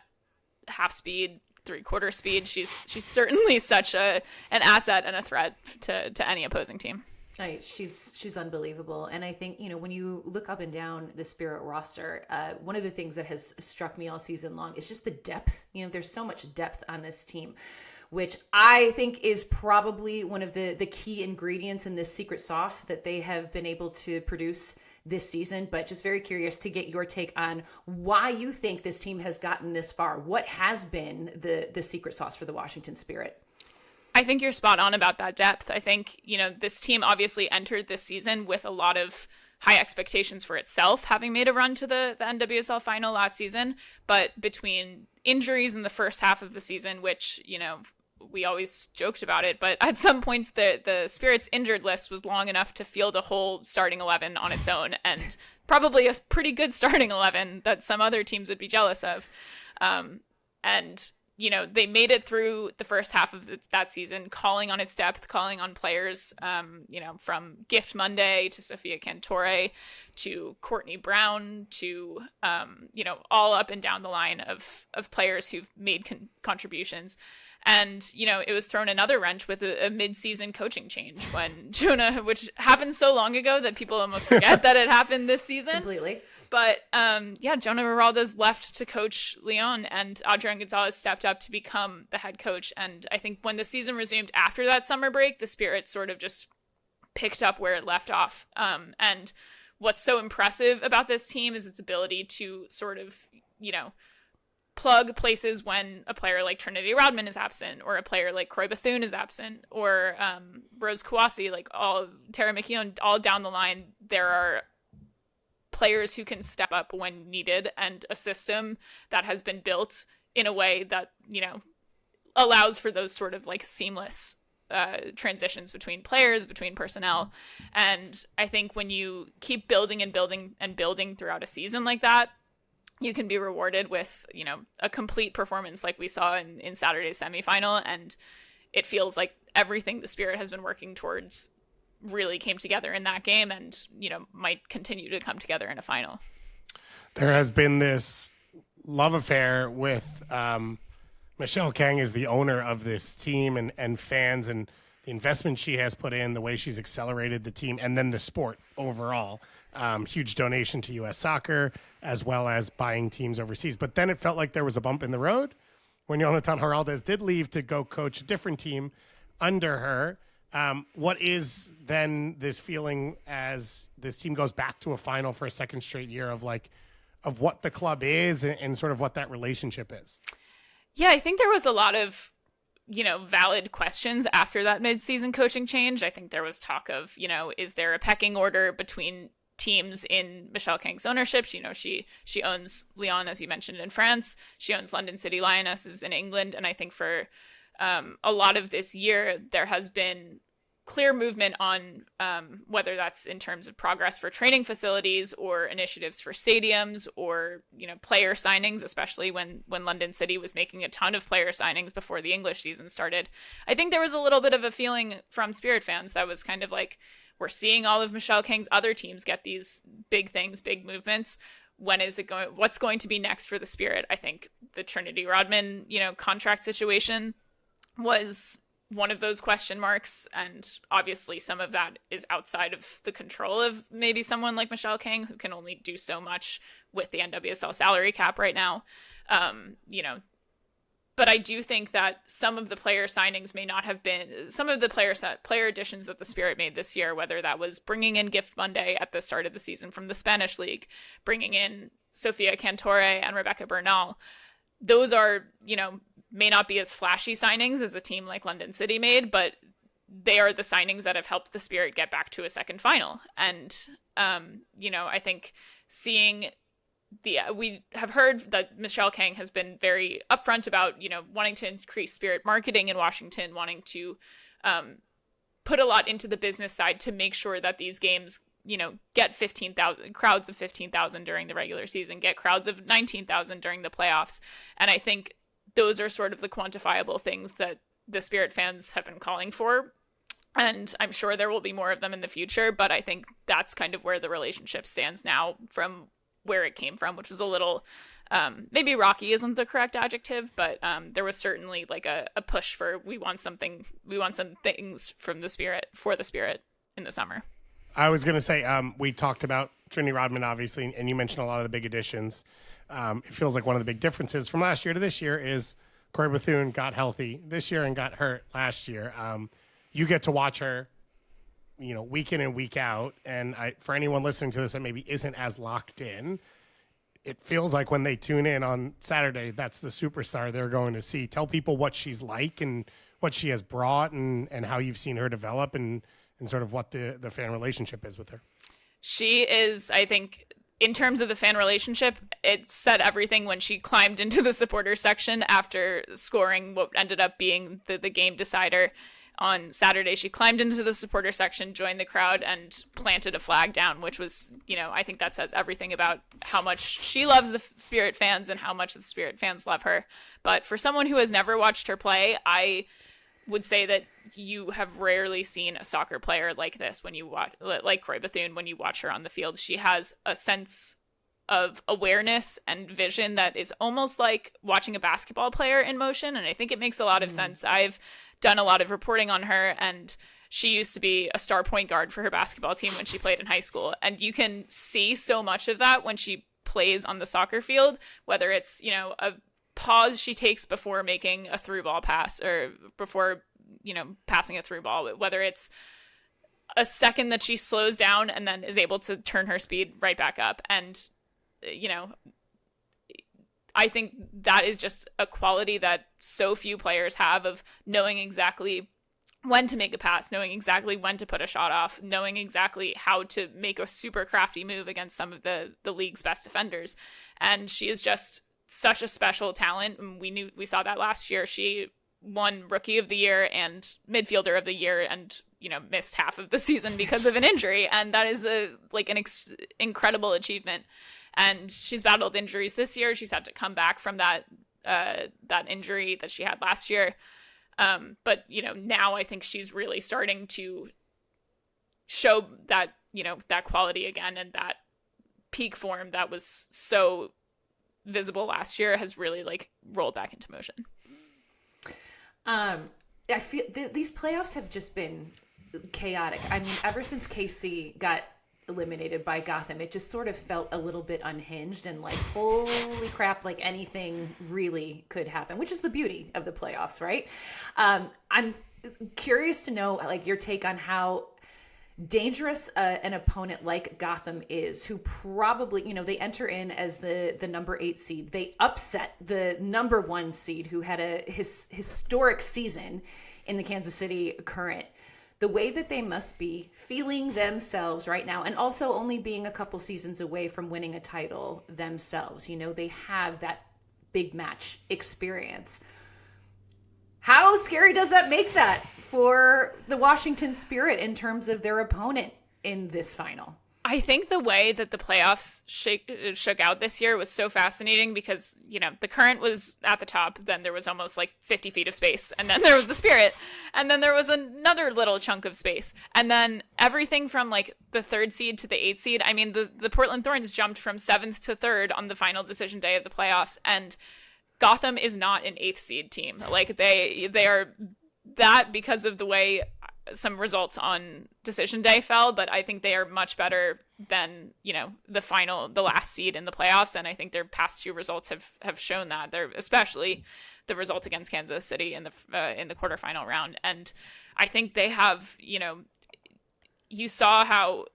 half speed, 3/4 speed, she's certainly such an asset and a threat to any opposing team. Right. She's unbelievable. And I think, when you look up and down the Spirit roster, one of the things that has struck me all season long is just the depth. There's so much depth on this team, which I think is probably one of the key ingredients in this secret sauce that they have been able to produce this season. But just very curious to get your take on why you think this team has gotten this far. What has been the secret sauce for the Washington Spirit? I think you're spot on about that depth. I think, this team obviously entered this season with a lot of high expectations for itself, having made a run to the NWSL final last season. But between injuries in the first half of the season, which, we always joked about it, but at some points the Spirit's injured list was long enough to field a whole starting 11 on its own, and probably a pretty good starting 11 that some other teams would be jealous of. And they made it through the first half of that season, calling on its depth, calling on players, from Gift Monday to Sophia Cantore to Courtney Brown to, all up and down the line of players who've made contributions. And, it was thrown another wrench with a mid-season coaching change when Jonah, which happened so long ago that people almost forget that it happened this season. Completely. But, Jonah Giraldes left to coach Lyon, and Adrian Gonzalez stepped up to become the head coach. And I think when the season resumed after that summer break, the Spirit sort of just picked up where it left off. And what's so impressive about this team is its ability to sort of, plug places when a player like Trinity Rodman is absent, or a player like Croy Bethune is absent, or Rose Kouassi, Tara McKeown, all down the line. There are players who can step up when needed, and a system that has been built in a way that, allows for those sort of seamless transitions between players, between personnel. And I think when you keep building and building and building throughout a season like that, you can be rewarded with, a complete performance like we saw in Saturday's semifinal. And it feels like everything the Spirit has been working towards really came together in that game and, might continue to come together in a final. There has been this love affair with Michelle Kang as the owner of this team and fans, and the investment she has put in, the way she's accelerated the team, and then the sport overall. Huge donation to U.S. Soccer, as well as buying teams overseas. But then it felt like there was a bump in the road when Jonathan Giraldes did leave to go coach a different team under her. What is then this feeling as this team goes back to a final for a second straight year of what the club is and sort of what that relationship is? Yeah, I think there was a lot of, valid questions after that mid-season coaching change. I think there was talk of, is there a pecking order between teams in Michelle Kang's ownership? She owns Lyon, as you mentioned, in France. She owns London City Lionesses in England. And I think for a lot of this year, there has been clear movement on whether that's in terms of progress for training facilities or initiatives for stadiums or, player signings, especially when London City was making a ton of player signings before the English season started. I think there was a little bit of a feeling from Spirit fans that was kind of like, we're seeing all of Michelle Kang's other teams get these big things, big movements. When is it going? What's going to be next for the Spirit? I think the Trinity Rodman, contract situation was one of those question marks. And obviously some of that is outside of the control of maybe someone like Michelle Kang, who can only do so much with the NWSL salary cap right now. But I do think that some of the player signings may not have been some of the player additions that the Spirit made this year, whether that was bringing in Gift Monday at the start of the season from the Spanish league, bringing in Sophia Cantore and Rebecca Bernal. Those are, may not be as flashy signings as a team like London City made, but they are the signings that have helped the Spirit get back to a second final. And, I think seeing we have heard that Michelle Kang has been very upfront about, wanting to increase Spirit marketing in Washington, wanting to put a lot into the business side to make sure that these games, get 15,000 crowds of 15,000 during the regular season, get crowds of 19,000 during the playoffs. And I think those are sort of the quantifiable things that the Spirit fans have been calling for And I'm sure there will be more of them in the future, but I think that's kind of where the relationship stands now from where it came from, which was a little, maybe rocky isn't the correct adjective, but there was certainly like a push for we want some things from the Spirit, for the Spirit in the summer. I was going to say, we talked about Trinity Rodman, obviously, and you mentioned a lot of the big additions. It feels like one of the big differences from last year to this year is Corey Bethune got healthy this year and got hurt last year. You get to watch her, week in and week out. And for anyone listening to this that maybe isn't as locked in, it feels like when they tune in on Saturday, that's the superstar they're going to see. Tell people what she's like and what she has brought and how you've seen her develop and sort of what the fan relationship is with her. She is, I think, in terms of the fan relationship, it said everything when she climbed into the supporter section after scoring what ended up being the game decider on Saturday. She climbed into the supporter section, joined the crowd, and planted a flag down, which was, I think that says everything about how much she loves the Spirit fans and how much the Spirit fans love her. But for someone who has never watched her play, I would say that you have rarely seen a soccer player like this when you watch, like Corey Bethune, when you watch her on the field. She has a sense of awareness and vision that is almost like watching a basketball player in motion, and I think it makes a lot of sense. I've done a lot of reporting on her, and she used to be a star point guard for her basketball team when she played in high school, and you can see so much of that when she plays on the soccer field, whether it's a pause she takes before making a through ball pass or before passing a through ball, whether it's a second that she slows down and then is able to turn her speed right back up. And I think that is just a quality that so few players have, of knowing exactly when to make a pass, knowing exactly when to put a shot off, knowing exactly how to make a super crafty move against some of the league's best defenders. And she is just such a special talent. And we saw that last year. She won Rookie of the Year and Midfielder of the Year, and missed half of the season because of an injury. And that is an incredible achievement. And she's battled injuries this year. She's had to come back from that injury that she had last year. But now I think she's really starting to show that that quality again, and that peak form that was so visible last year has really rolled back into motion. I feel these playoffs have just been chaotic. I mean, ever since KC got eliminated by Gotham, it just sort of felt a little bit unhinged and holy crap, anything really could happen, which is the beauty of the playoffs, right? I'm curious to know your take on how dangerous an opponent like Gotham is, who probably, they enter in as the number 8 seed. They upset the number 1 seed, who had a historic season in the Kansas City Current. The way that they must be feeling themselves right now, and also only being a couple seasons away from winning a title themselves. They have that big match experience. How scary does that make that for the Washington Spirit in terms of their opponent in this final? I think the way that the playoffs shook out this year was so fascinating because, the Current was at the top, then there was almost 50 feet of space, and then there was the Spirit, and then there was another little chunk of space, and then everything from the 3rd seed to the 8th seed. I mean, the Portland Thorns jumped from 7th to 3rd on the final decision day of the playoffs, and Gotham is not an 8th seed team. They are that because of the way some results on decision day fell, but I think they are much better than the last seed in the playoffs, and I think their past 2 results have shown that. They're especially the result against Kansas City in the quarterfinal round, and I think they have you saw how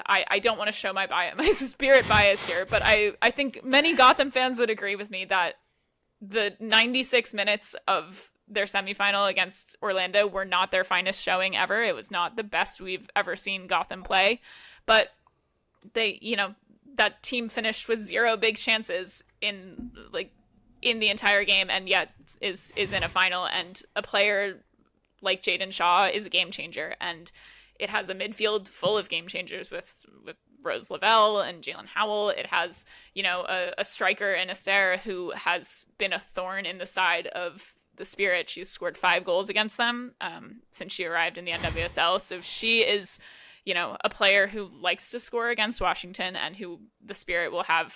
I don't want to show my Spirit bias here, but I think many Gotham fans would agree with me that the 96 minutes of their semifinal against Orlando were not their finest showing ever. It was not the best we've ever seen Gotham play, but they, that team finished with 0 big chances in the entire game, and yet is in a final. And a player like Jaden Shaw is a game changer, and it has a midfield full of game changers with Rose Lavelle and Jalen Howell. It has, a striker in Astaire who has been a thorn in the side of the Spirit. She's scored 5 goals against them since she arrived in the NWSL. So she is, a player who likes to score against Washington, and who the Spirit will have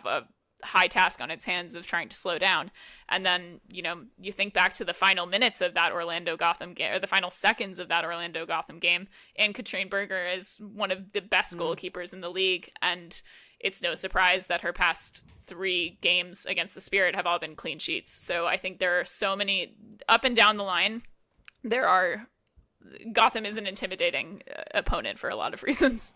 a high task on its hands of trying to slow down. And then, you think back to the final minutes of that Orlando Gotham game, or the final seconds of that Orlando Gotham game, and Katrine Berger is one of the best goalkeepers in the league. And it's no surprise that her past 3 games against the Spirit have all been clean sheets. So I think there are so many up and down the line. Gotham is an intimidating opponent for a lot of reasons.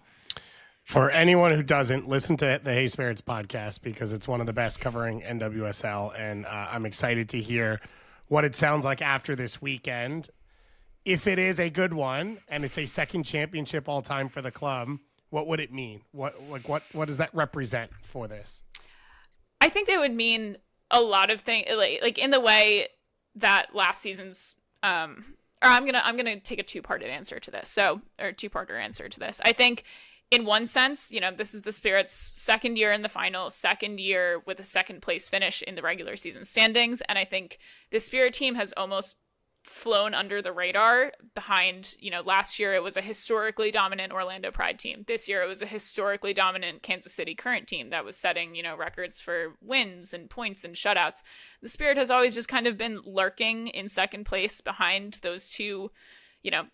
For anyone who doesn't, listen to the Hey Spirits podcast, because it's one of the best covering NWSL, and I'm excited to hear what it sounds like after this weekend. If it is a good one and it's a second championship all time for the club, what would it mean? What does that represent for this? I think that would mean a lot of things, like in the way that last season's. Or I'm gonna take a two-parter answer to this. I think, in one sense, this is the Spirit's second year in the final, second year with a second place finish in the regular season standings. And I think the Spirit team has almost flown under the radar behind, last year it was a historically dominant Orlando Pride team. This year it was a historically dominant Kansas City Current team that was setting, records for wins and points and shutouts. The Spirit has always just kind of been lurking in second place behind those two,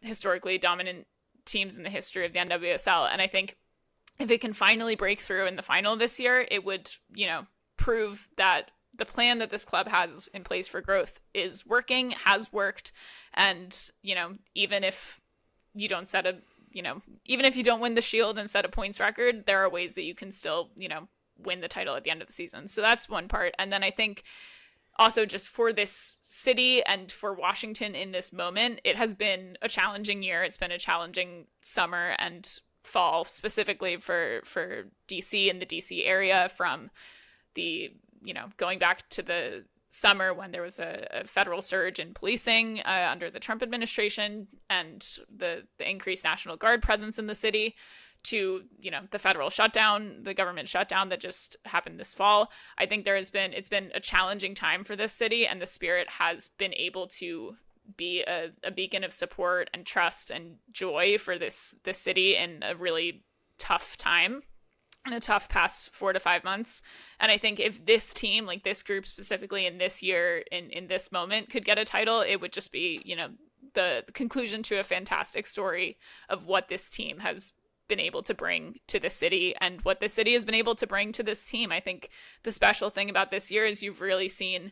historically dominant teams in the history of the NWSL. And I think if it can finally break through in the final this year, it would, prove that the plan that this club has in place for growth is working, has worked. And, even if you don't even if you don't win the Shield and set a points record, there are ways that you can still, win the title at the end of the season. So that's one part. And then I think also, just for this city and for Washington in this moment, it has been a challenging year. It's been a challenging summer and fall, specifically for DC and the DC area, from the, going back to the summer when there was a federal surge in policing under the Trump administration, and the increased National Guard presence in the city, to, the federal shutdown, the government shutdown that just happened this fall. I think it's been a challenging time for this city, and the Spirit has been able to be a beacon of support and trust and joy for this city in a really tough time, in a tough past 4 to 5 months. And I think if this team, like this group specifically in this year, in this moment, could get a title, it would just be, the conclusion to a fantastic story of what this team has been able to bring to the city and what the city has been able to bring to this team. I think the special thing about this year is you've really seen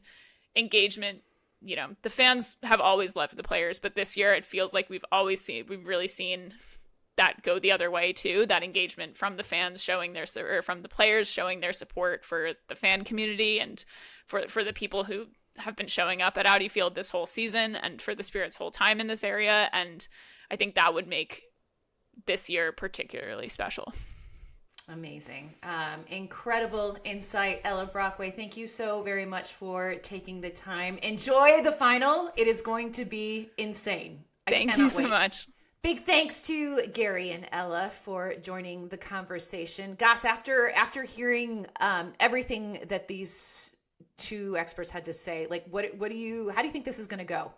engagement. The fans have always loved the players, but this year it feels like we've really seen that go the other way too. That engagement from the fans from the players showing their support for the fan community, and for the people who have been showing up at Audi Field this whole season, and for the Spirit's whole time in this area. And I think that would make this year particularly special. Amazing. Incredible insight, Ella Brockway. Thank you so very much for taking the time. Enjoy the final. It is going to be insane. Thank you so much. Big thanks to Gary and Ella for joining the conversation. Goss, after hearing everything that these two experts had to say, like, how do you think this is going to go,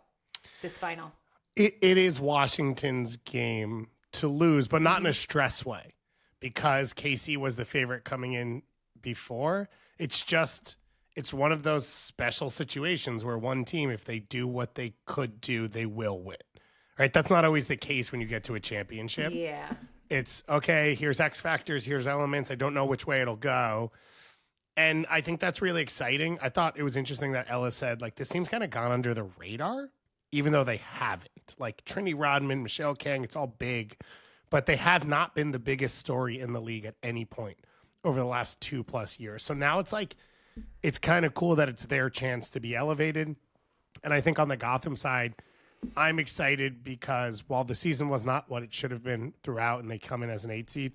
this final? It is Washington's game to lose, but not in a stress way, because KC was the favorite coming in before. It's one of those special situations where one team, if they do what they could do, they will win. Right? That's not always the case when you get to a championship. Yeah. It's, okay, here's X factors, here's elements. I don't know which way it'll go. And I think that's really exciting. I thought it was interesting that Ella said, like, this team's kind of gone under the radar, even though they haven't. Like Trinity Rodman, Michelle Kang, it's all big, but they have not been the biggest story in the league at any point over the last 2+ years. So now it's like, it's kind of cool that it's their chance to be elevated. And I think on the Gotham side, I'm excited because while the season was not what it should have been throughout and they come in as an 8 seed,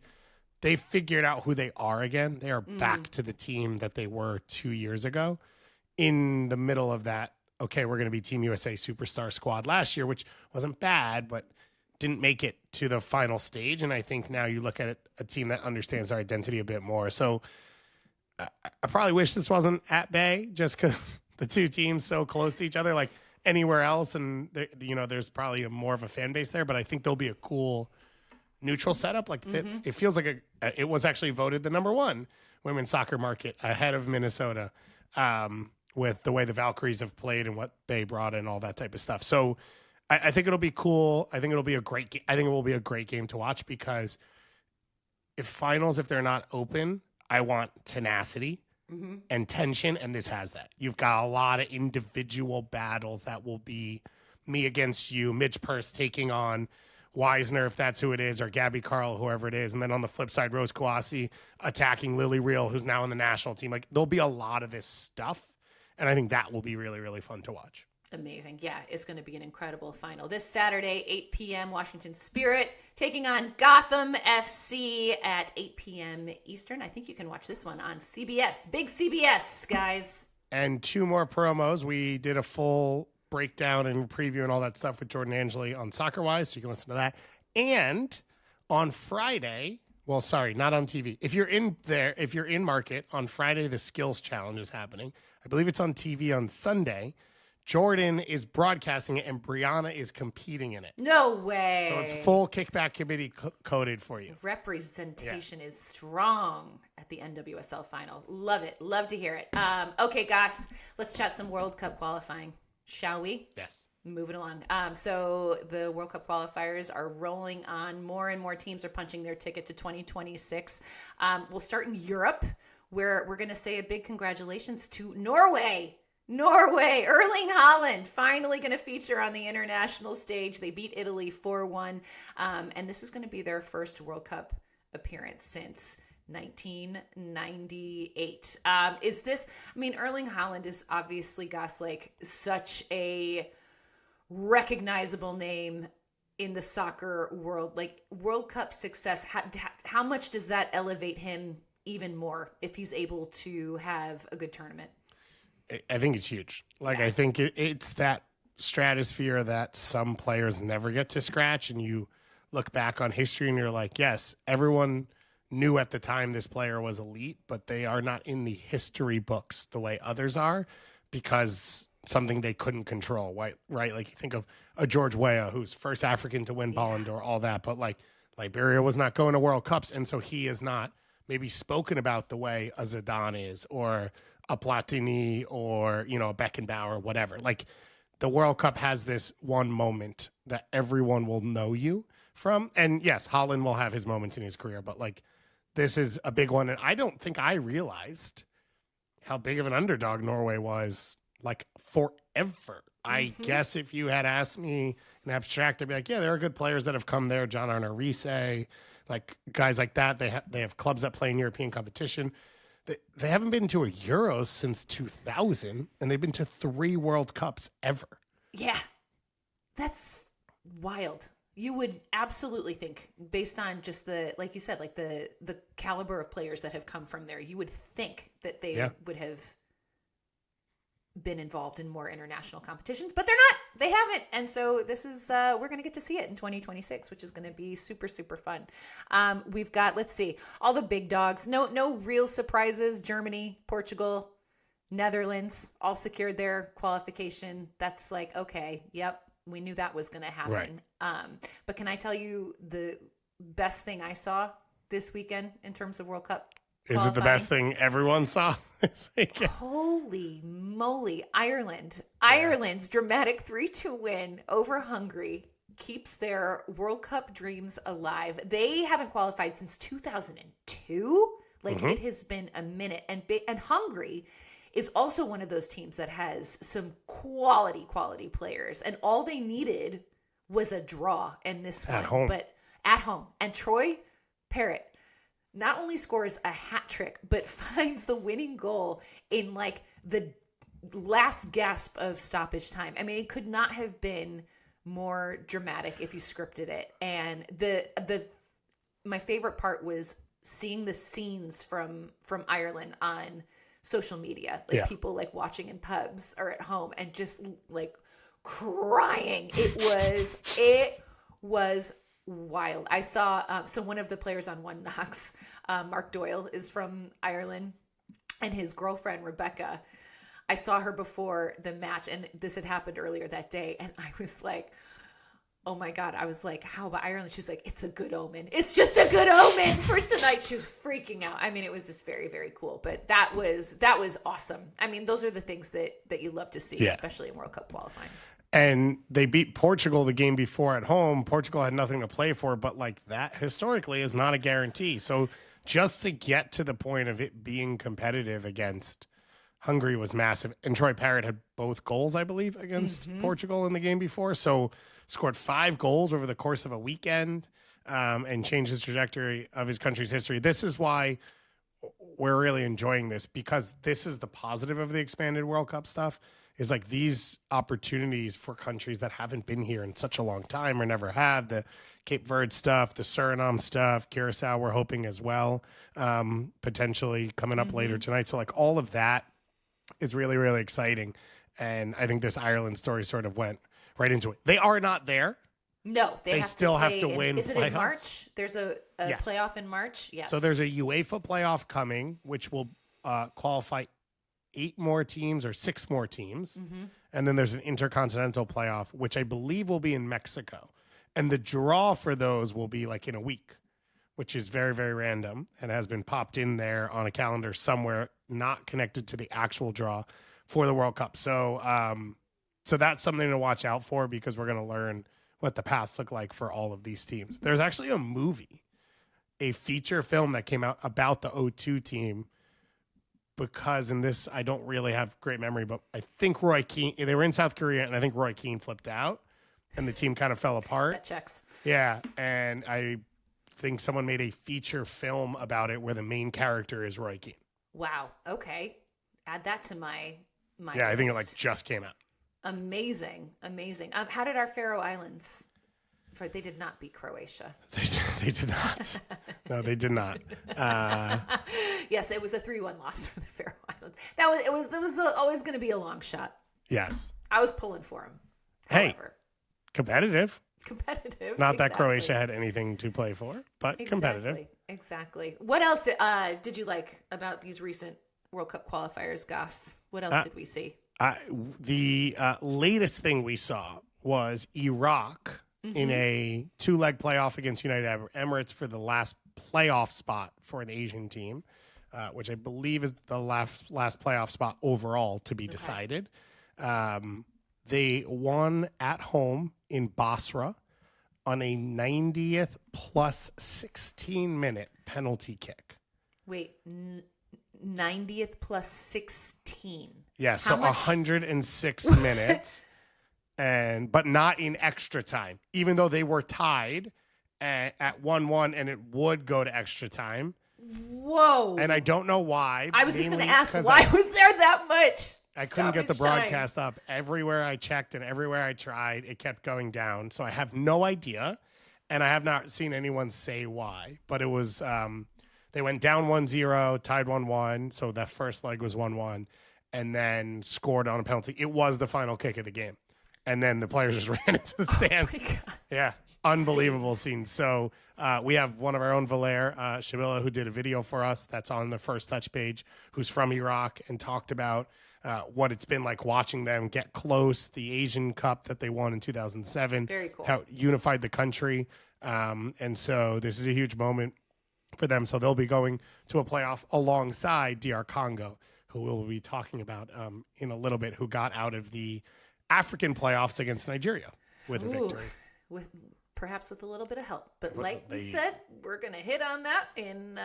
they figured out who they are again. They are back to the team that they were 2 years ago, in the middle of that. Okay, we're going to be Team USA Superstar squad last year, which wasn't bad, but didn't make it to the final stage. And I think now you look at it, a team that understands their identity a bit more. So I probably wish this wasn't at Bay, just because the two teams so close to each other, like anywhere else. And there's probably more of a fan base there, but I think there'll be a cool neutral setup. Like it feels like it was actually voted the number one women's soccer market ahead of Minnesota, with the way the Valkyries have played and what they brought in, all that type of stuff. So I think it'll be cool. I think it'll be a great. I think it will be a great game to watch, because if they're not open, I want tenacity and tension, and this has that. You've got a lot of individual battles that will be me against you, Mitch Purse taking on Wisner, if that's who it is, or Gabby Carl, whoever it is. And then on the flip side, Rose Kouassi attacking Lily Reel, who's now in the national team. Like, there'll be a lot of this stuff, and I think that will be really, really fun to watch. Amazing. Yeah, it's going to be an incredible final. This Saturday, 8 p.m., Washington Spirit taking on Gotham FC at 8 p.m. Eastern. I think you can watch this one on CBS. Big CBS, guys. And two more promos. We did a full breakdown and preview and all that stuff with Jordan Angeli on SoccerWise, so you can listen to that. And on Friday, well, sorry, not on TV. If you're in market, on Friday, the Skills Challenge is happening. I believe it's on TV on Sunday. Jordan is broadcasting it, and Brianna is competing in it. No way. So it's full kickback committee coded for you. Representation is strong at the NWSL final. Love it. Love to hear it. Okay, guys, let's chat some World Cup qualifying, shall we? Yes. Moving along. So the World Cup qualifiers are rolling on. More and more teams are punching their ticket to 2026. We'll start in Europe, where we're going to say a big congratulations to Norway. Erling Haaland, finally going to feature on the international stage. They beat Italy 4-1, and this is going to be their first World Cup appearance since 1998. Erling Haaland is obviously, Gus, like such a recognizable name in the soccer world. Like, World Cup success, how much does that elevate him even more if he's able to have a good tournament? I think it's huge. I think it's that stratosphere that some players never get to scratch, and you look back on history and you're like, yes, everyone knew at the time this player was elite, but they are not in the history books the way others are, because something they couldn't control, right? Like, you think of a George Weah, who's first African to win Ballon d'Or, all that, but like Liberia was not going to World Cups, and so he is not maybe spoken about the way a Zidane is, or a Platini, or, a Beckenbauer, whatever. Like, the World Cup has this one moment that everyone will know you from. And yes, Haaland will have his moments in his career, but like, this is a big one. And I don't think I realized how big of an underdog Norway was, like, forever. I guess if you had asked me in abstract, I'd be like, yeah, there are good players that have come there. John Arne Riise, like guys like that. They have clubs that play in European competition. They haven't been to a Euros since 2000, and they've been to 3 World Cups ever. Yeah, that's wild. You would absolutely think, based on just like you said, like the caliber of players that have come from there, you would think that they would have been involved in more international competitions, but they're not. They haven't. And so this is, we're going to get to see it in 2026, which is going to be super, super fun. We've got, let's see, all the big dogs. No real surprises. Germany, Portugal, Netherlands all secured their qualification. That's like, okay, yep, we knew that was going to happen. Right. But can I tell you the best thing I saw this weekend in terms of World Cup? Is it the best thing everyone saw this weekend? Holy moly. Ireland's dramatic 3-2 win over Hungary keeps their World Cup dreams alive. They haven't qualified since 2002. It has been a minute. And Hungary is also one of those teams that has some quality players. And all they needed was a draw in this one. At home. And Troy Parrott not only scores a hat trick, but finds the winning goal in like the last gasp of stoppage time. I mean, it could not have been more dramatic if you scripted it. And my favorite part was seeing the scenes from Ireland on social media, people like watching in pubs or at home and just like crying. It was wild. I saw so one of the players on One Knox, Mark Doyle, is from Ireland, and his girlfriend Rebecca I saw her before the match, and this had happened earlier that day, and I was like, oh my God. I was like, how about Ireland? She's like, it's a good omen. It's just a good omen for tonight. She was freaking out. I mean, it was just very, very cool. But that was awesome. I mean, those are the things that you love to see, especially in World Cup qualifying. And they beat Portugal the game before at home. Portugal had nothing to play for, but like that historically is not a guarantee. So just to get to the point of it being competitive against Hungary was massive. And Troy Parrott had both goals, I believe, against Portugal in the game before. So scored 5 goals over the course of a weekend and changed the trajectory of his country's history. This is why we're really enjoying this, because this is the positive of the expanded World Cup stuff, is like these opportunities for countries that haven't been here in such a long time or never have. The Cape Verde stuff, the Suriname stuff, Curacao we're hoping as well, potentially coming up later tonight. So like all of that is really, really exciting. And I think this Ireland story sort of went right into it. They are not there. No, they still have to win. Is it playoffs. in March? There's a Yes. playoff in March? Yes. So there's a UEFA playoff coming, which will qualify 8 more teams or 6 more teams. And then there's an intercontinental playoff, which I believe will be in Mexico. And the draw for those will be like in a week, which is very, very random and has been popped in there on a calendar somewhere, not connected to the actual draw for the World Cup. So, so that's something to watch out for, because we're going to learn what the paths look like for all of these teams. There's actually a movie, a feature film that came out about the O2 team, because in this, I don't really have great memory, but I think Roy Keane, they were in South Korea, and I think Roy Keane flipped out and the team kind of fell apart. That checks. Yeah. And I think someone made a feature film about it where the main character is Roy Keane. Wow. Okay. Add that to my Yeah, I think it list. like just came out. Amazing. How did our Faroe Islands? They did not beat Croatia. They did not. No, they did not. Yes, it was a 3-1 loss for the Faroe Islands. It was always going to be a long shot. Yes. I was pulling for him. Hey, However. Competitive. Not that exactly. Croatia had anything to play for, but competitive. Exactly. What else did you like about these recent World Cup qualifiers, Goss? What else did we see? The latest thing we saw was Iraq in a 2-leg playoff against United Arab Emirates for the last playoff spot for an Asian team, which I believe is the last playoff spot overall to be decided. They won at home in Basra on a 90th plus 16-minute penalty kick. Wait, 90th plus 16. Yeah, so 106 minutes, but not in extra time, even though they were tied at 1-1 and it would go to extra time. Whoa. And I don't know why. I was just going to ask, why was there that much? I couldn't get the broadcast up. Everywhere I checked and everywhere I tried, it kept going down. So I have no idea. And I have not seen anyone say why. But it was, they went down 1-0, tied 1-1. So that first leg was 1-1. And then scored on a penalty. It was the final kick of the game. And then the players just ran into the stands. Oh my God. Yeah, unbelievable scenes. So we have one of our own, Valer Shabila, who did a video for us that's on the First Touch page, who's from Iraq, and talked about what it's been like watching them get close, the Asian Cup that they won in 2007. Very cool. How it unified the country. And so this is a huge moment for them. So they'll be going to a playoff alongside DR Congo, who we'll be talking about in a little bit, who got out of the African playoffs against Nigeria with a victory. Perhaps with a little bit of help. But like we said, we're going to hit on that in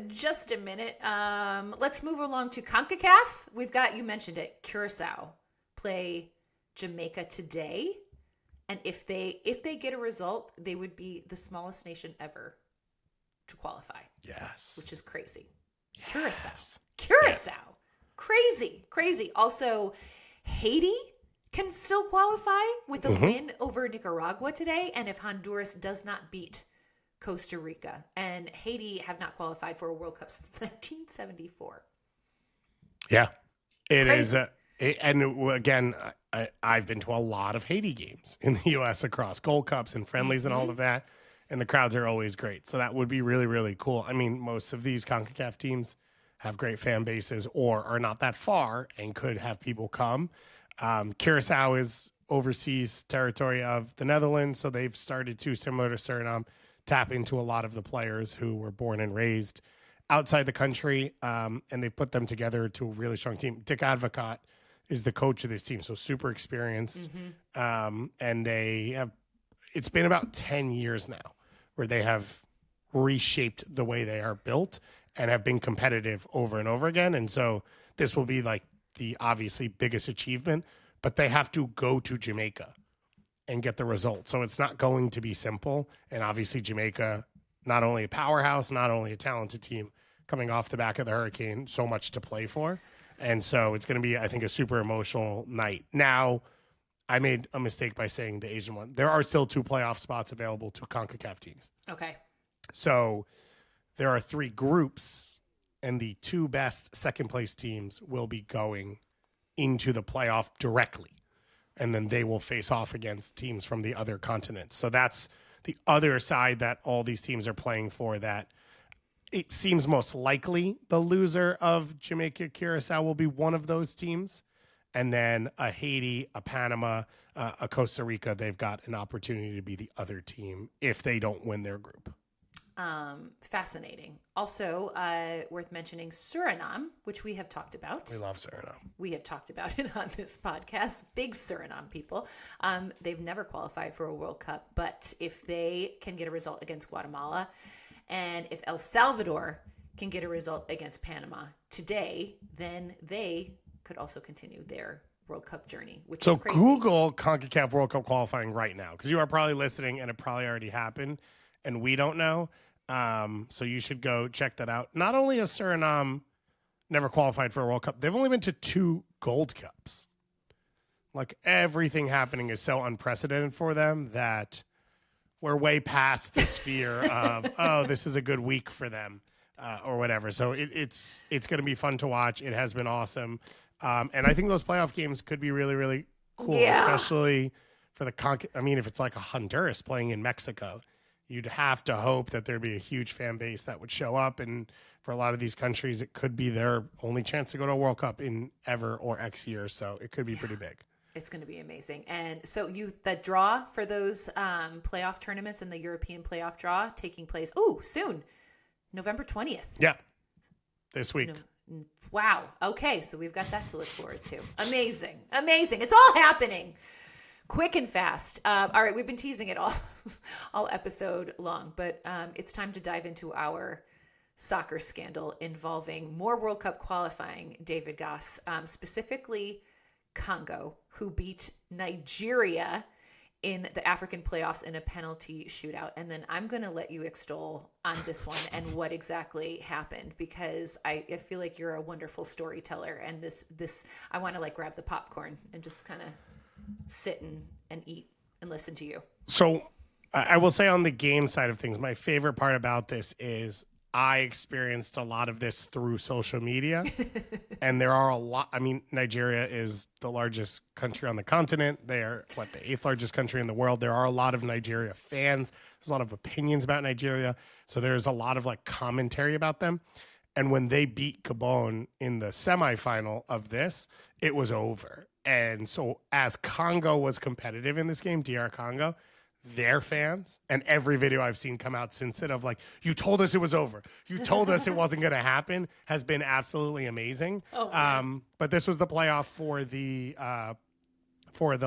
just a minute. Let's move along to CONCACAF. We've got, you mentioned it, Curacao play Jamaica today. And if they get a result, they would be the smallest nation ever to qualify. Yes. Which is crazy. Yes. Curacao. Yeah. Crazy. Also, Haiti can still qualify with a win over Nicaragua today, and if Honduras does not beat Costa Rica. And Haiti have not qualified for a World Cup since 1974. Yeah, it Crazy. is. And again, I've been to a lot of Haiti games in the U.S. across Gold Cups and friendlies and all of that, and the crowds are always great. So that would be really, really cool. I mean, most of these CONCACAF teams have great fan bases or are not that far and could have people come. Curacao is overseas territory of the Netherlands, so they've started to, similar to Suriname, tap into a lot of the players who were born and raised outside the country, and they put them together to a really strong team. Dick Advocat is the coach of this team, so super experienced. And they have, it's been about 10 years now where they have reshaped the way they are built and have been competitive over and over again. And so this will be like the obviously biggest achievement, but they have to go to Jamaica and get the result. So it's not going to be simple. And obviously Jamaica, not only a powerhouse, not only a talented team coming off the back of the Hurricane, so much to play for. And so it's going to be, I think, a super emotional night. Now, I made a mistake by saying the Asian one. There are still 2 playoff spots available to CONCACAF teams. Okay. So there are 3 groups, and the 2 best second-place teams will be going into the playoff directly. And then they will face off against teams from the other continents. So that's the other side that all these teams are playing for, that it seems most likely the loser of Jamaica, Curacao will be one of those teams. And then a Haiti, a Panama, a Costa Rica, they've got an opportunity to be the other team if they don't win their group. Fascinating. Also, worth mentioning Suriname, which we have talked about. We love Suriname. We have talked about it on this podcast. Big Suriname people. They've never qualified for a World Cup, but if they can get a result against Guatemala, and if El Salvador can get a result against Panama today, then they could also continue their World Cup journey, which is crazy. So Google CONCACAF World Cup qualifying right now, because you are probably listening and it probably already happened, and we don't know. So you should go check that out. Not only has Suriname never qualified for a World Cup, they've only been to 2 Gold Cups. Like, everything happening is so unprecedented for them that we're way past the sphere of, oh, this is a good week for them, or whatever. So it's going to be fun to watch. It has been awesome. And I think those playoff games could be really, really cool, especially for the if it's like a Honduras playing in Mexico, you'd have to hope that there'd be a huge fan base that would show up. And for a lot of these countries, it could be their only chance to go to a World Cup in ever or X years. So it could be pretty big. It's going to be amazing. And so the draw for those playoff tournaments and the European playoff draw taking place, soon, November 20th. Yeah, this week. Wow. Okay, so we've got that to look forward to. Amazing. It's all happening quick and fast. All right, we've been teasing it all episode long, but it's time to dive into our soccer scandal involving more World Cup qualifying, David Goss, specifically Congo, who beat Nigeria in the African playoffs in a penalty shootout. And then I'm going to let you extol on this one and what exactly happened, because I feel like you're a wonderful storyteller, and this I want to like grab the popcorn and just kind of sit and eat and listen to you. So I will say, on the game side of things, my favorite part about this is I experienced a lot of this through social media. And there are a lot. I mean, Nigeria is the largest country on the continent. They are, the 8th largest country in the world. There are a lot of Nigeria fans. There's a lot of opinions about Nigeria. So there's a lot of commentary about them. And when they beat Gabon in the semifinal of this, it was over. And so as Congo was competitive in this game, DR Congo, their fans, and every video I've seen come out since it of you told us it was over, you told us it wasn't going to happen, has been absolutely amazing. But this was the playoff for the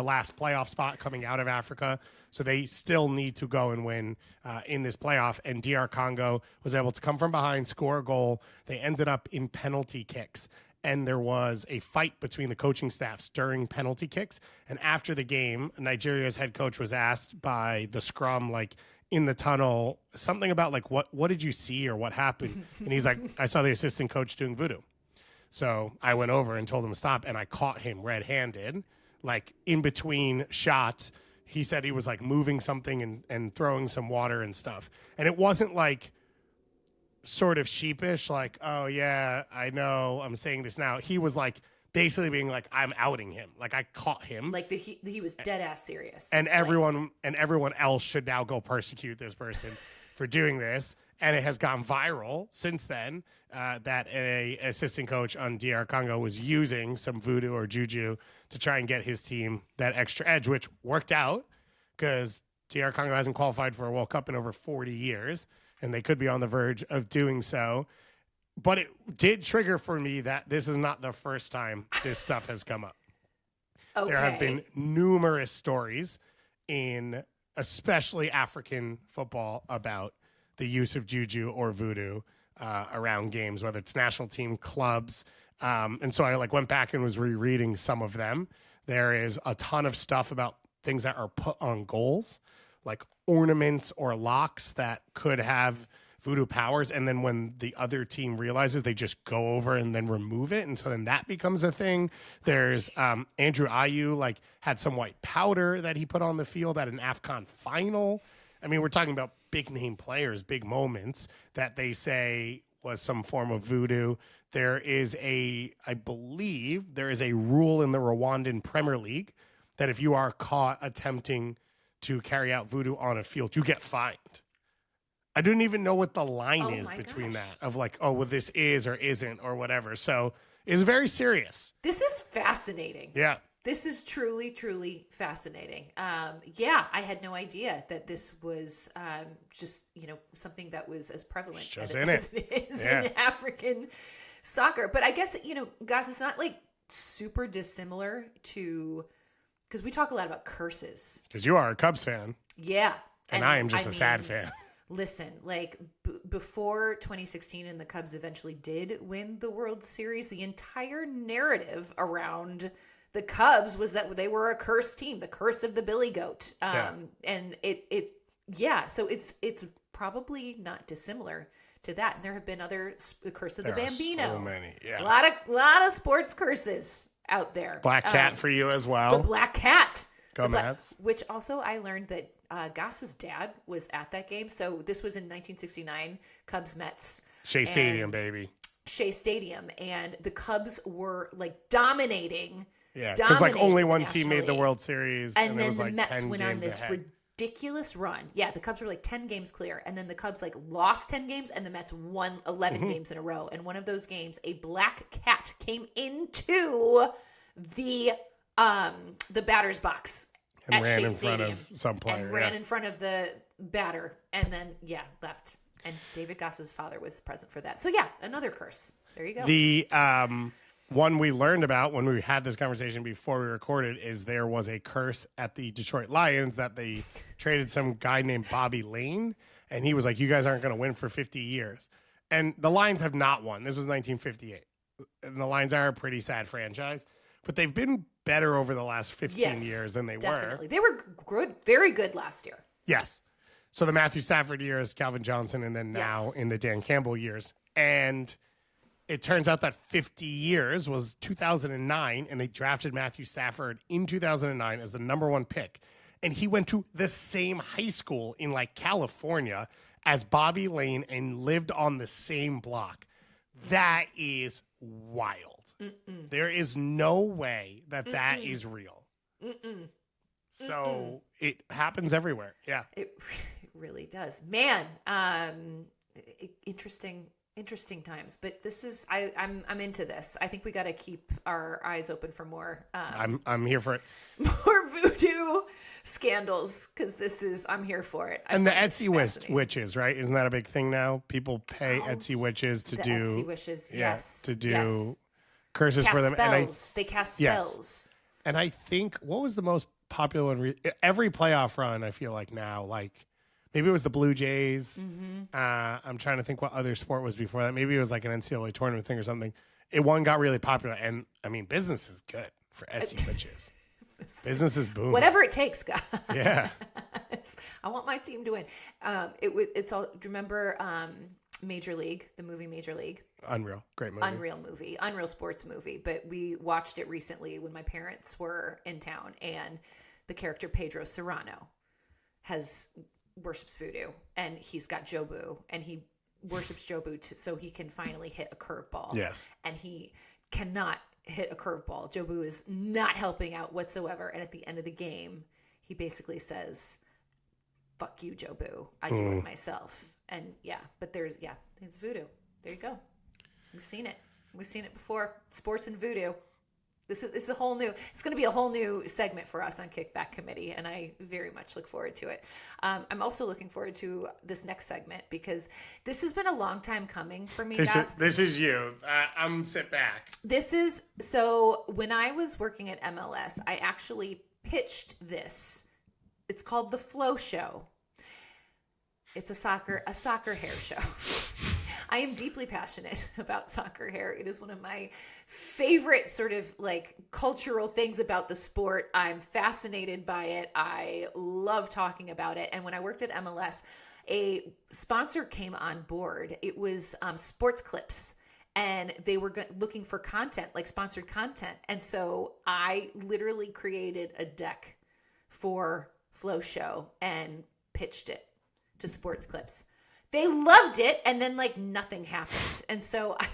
last playoff spot coming out of Africa. So they still need to go and win in this playoff. And DR Congo was able to come from behind, score a goal. They ended up in penalty kicks. And there was a fight between the coaching staffs during penalty kicks. And after the game, Nigeria's head coach was asked by the scrum, in the tunnel, something about what did you see or what happened? And he's like, I saw the assistant coach doing voodoo. So I went over and told him to stop, and I caught him red-handed, in between shots. He said he was moving something and throwing some water and stuff. And it wasn't sort of sheepish, oh yeah, I know I'm saying this now. He was basically being I'm outing him. I caught him. He was dead ass serious. And everyone else should now go persecute this person for doing this. And it has gone viral since then that a assistant coach on DR Congo was using some voodoo or juju to try and get his team that extra edge, which worked out because DR Congo hasn't qualified for a World Cup in over 40 years, and they could be on the verge of doing so. But it did trigger for me that this is not the first time this stuff has come up. Okay. There have been numerous stories in especially African football about the use of juju or voodoo around games, whether it's national team, clubs. And so I went back and was rereading some of them. There is a ton of stuff about things that are put on goals, like ornaments or locks that could have voodoo powers. And then when the other team realizes, they just go over and then remove it. And so then that becomes a thing. There's Andrew Ayew, had some white powder that he put on the field at an AFCON final. I mean, we're talking about big name players, big moments that they say was some form of voodoo. I believe there is a rule in the Rwandan Premier League that if you are caught attempting to carry out voodoo on a field, you get fined. I didn't even know what the line is between that of this is or isn't or whatever. So it's very serious. This is fascinating. Yeah. This is truly, truly fascinating. I had no idea that this was just, something that was as prevalent as it is in African soccer. But I guess, guys, it's not super dissimilar to, because we talk a lot about curses. Because you are a Cubs fan. Yeah. And I am just a sad fan. Listen, before 2016 and the Cubs eventually did win the World Series, the entire narrative around the Cubs was that they were a cursed team, the curse of the Billy Goat. And so it's probably not dissimilar to that. And there have been other, the curse of the Bambino. So many, yeah. A lot of sports curses out there. Black Cat for you as well. The Black Cat. Go Mets. Which also I learned that Goss's dad was at that game. So this was in 1969, Cubs Mets. Shea Stadium, baby. Shea Stadium. And the Cubs were dominating. Yeah, because only one team made the World Series. And then it was the Mets went on this ahead. ridiculous run. Yeah, the Cubs were 10 games clear. And then the Cubs lost 10 games and the Mets won 11 games in a row. And one of those games, a black cat came into the batter's box and at ran Shea in Stadium, front of some player. And ran in front of the batter and then, left. And David Goss's father was present for that. So, another curse. There you go. The one we learned about when we had this conversation before we recorded is there was a curse at the Detroit Lions that they traded some guy named Bobby Lane. And he was like, you guys aren't going to win for 50 years. And the Lions have not won. This was 1958. And the Lions are a pretty sad franchise. But they've been better over the last 15 years than they were. They were good, very good last year. Yes. So the Matthew Stafford years, Calvin Johnson, and then now in the Dan Campbell years. And it turns out that 50 years was 2009, and they drafted Matthew Stafford in 2009 as the number one pick. And he went to the same high school in California as Bobby Lane and lived on the same block. That is wild. Mm-mm. There is no way that is real. Mm-mm. So it happens everywhere. Yeah. It really does. Man, interesting times, but this is I'm into this. I think we got to keep our eyes open for more. I'm here for it. More voodoo scandals because I'm here for it. And the Etsy witches, right? Isn't that a big thing now? People pay Etsy witches to do Etsy witches, yes, to do curses for them. Spells. They cast spells. Yes. And I think what was the most popular one? Every playoff run, I feel like now, maybe it was the Blue Jays. Mm-hmm. I'm trying to think what other sport was before that. Maybe it was an NCAA tournament thing or something. One got really popular. And, I mean, business is good for Etsy witches. Business is booming. Whatever it takes, guys. Yeah. I want my team to win. It's all, do you remember Major League, the movie Major League? Unreal. Great movie. Unreal sports movie. But we watched it recently when my parents were in town. And the character Pedro Serrano worships voodoo, and he's got Jobu, and he worships Jobu so he can finally hit a curveball. Yes. And he cannot hit a curveball. Jobu is not helping out whatsoever. And at the end of the game, he basically says, "Fuck you, Jobu. I do it myself." but it's Voodoo. There you go. We've seen it. We've seen it before. Sports and Voodoo. It's going to be a whole new segment for us on Kickback Committee, and I very much look forward to it. I'm also looking forward to this next segment because this has been a long time coming for me, guys. This is you. I'm sit back. So when I was working at MLS, I actually pitched this. It's called the Flow Show. It's a soccer hair show. I am deeply passionate about soccer hair. It is one of my favorite sort of like cultural things about the sport. I'm fascinated by it. I love talking about it. And when I worked at MLS, a sponsor came on board. It was Sports Clips. And they were looking for content, like sponsored content. And so I literally created a deck for Flow Show and pitched it to Sports Clips. They loved it, and then like nothing happened. And so I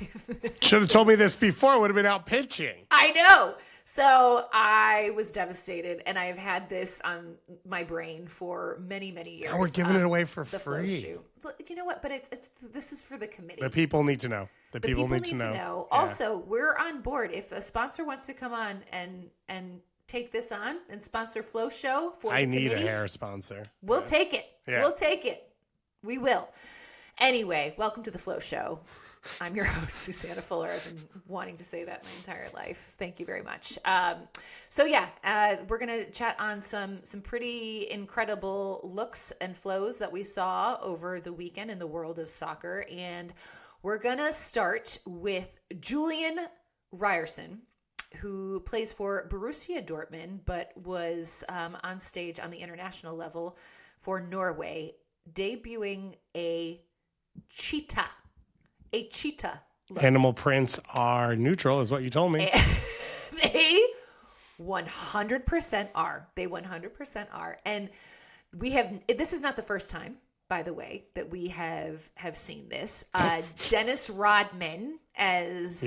should have told me this before. Would have been out pitching. I know. So I was devastated, and I have had this on my brain for many, many years. Now we're giving it away for free. You know what? But this is for the committee. The people need to know. The people need to know. Yeah. Also, we're on board. If a sponsor wants to come on and take this on and sponsor Flow Show for the committee, I need a hair sponsor. We'll take it. Yeah. We'll take it. We will. Anyway, welcome to the Flow Show. I'm your host, Susannah Fuller. I've been wanting to say that my entire life. Thank you very much. We're going to chat on some pretty incredible looks and flows that we saw over the weekend in the world of soccer. And we're going to start with Julian Ryerson, who plays for Borussia Dortmund, but was on stage on the international level for Norway, debuting a cheetah look. Animal prints are neutral, is what you told me. They 100% are. They 100% are. And this is not the first time, by the way, that we have seen this. Dennis Rodman, as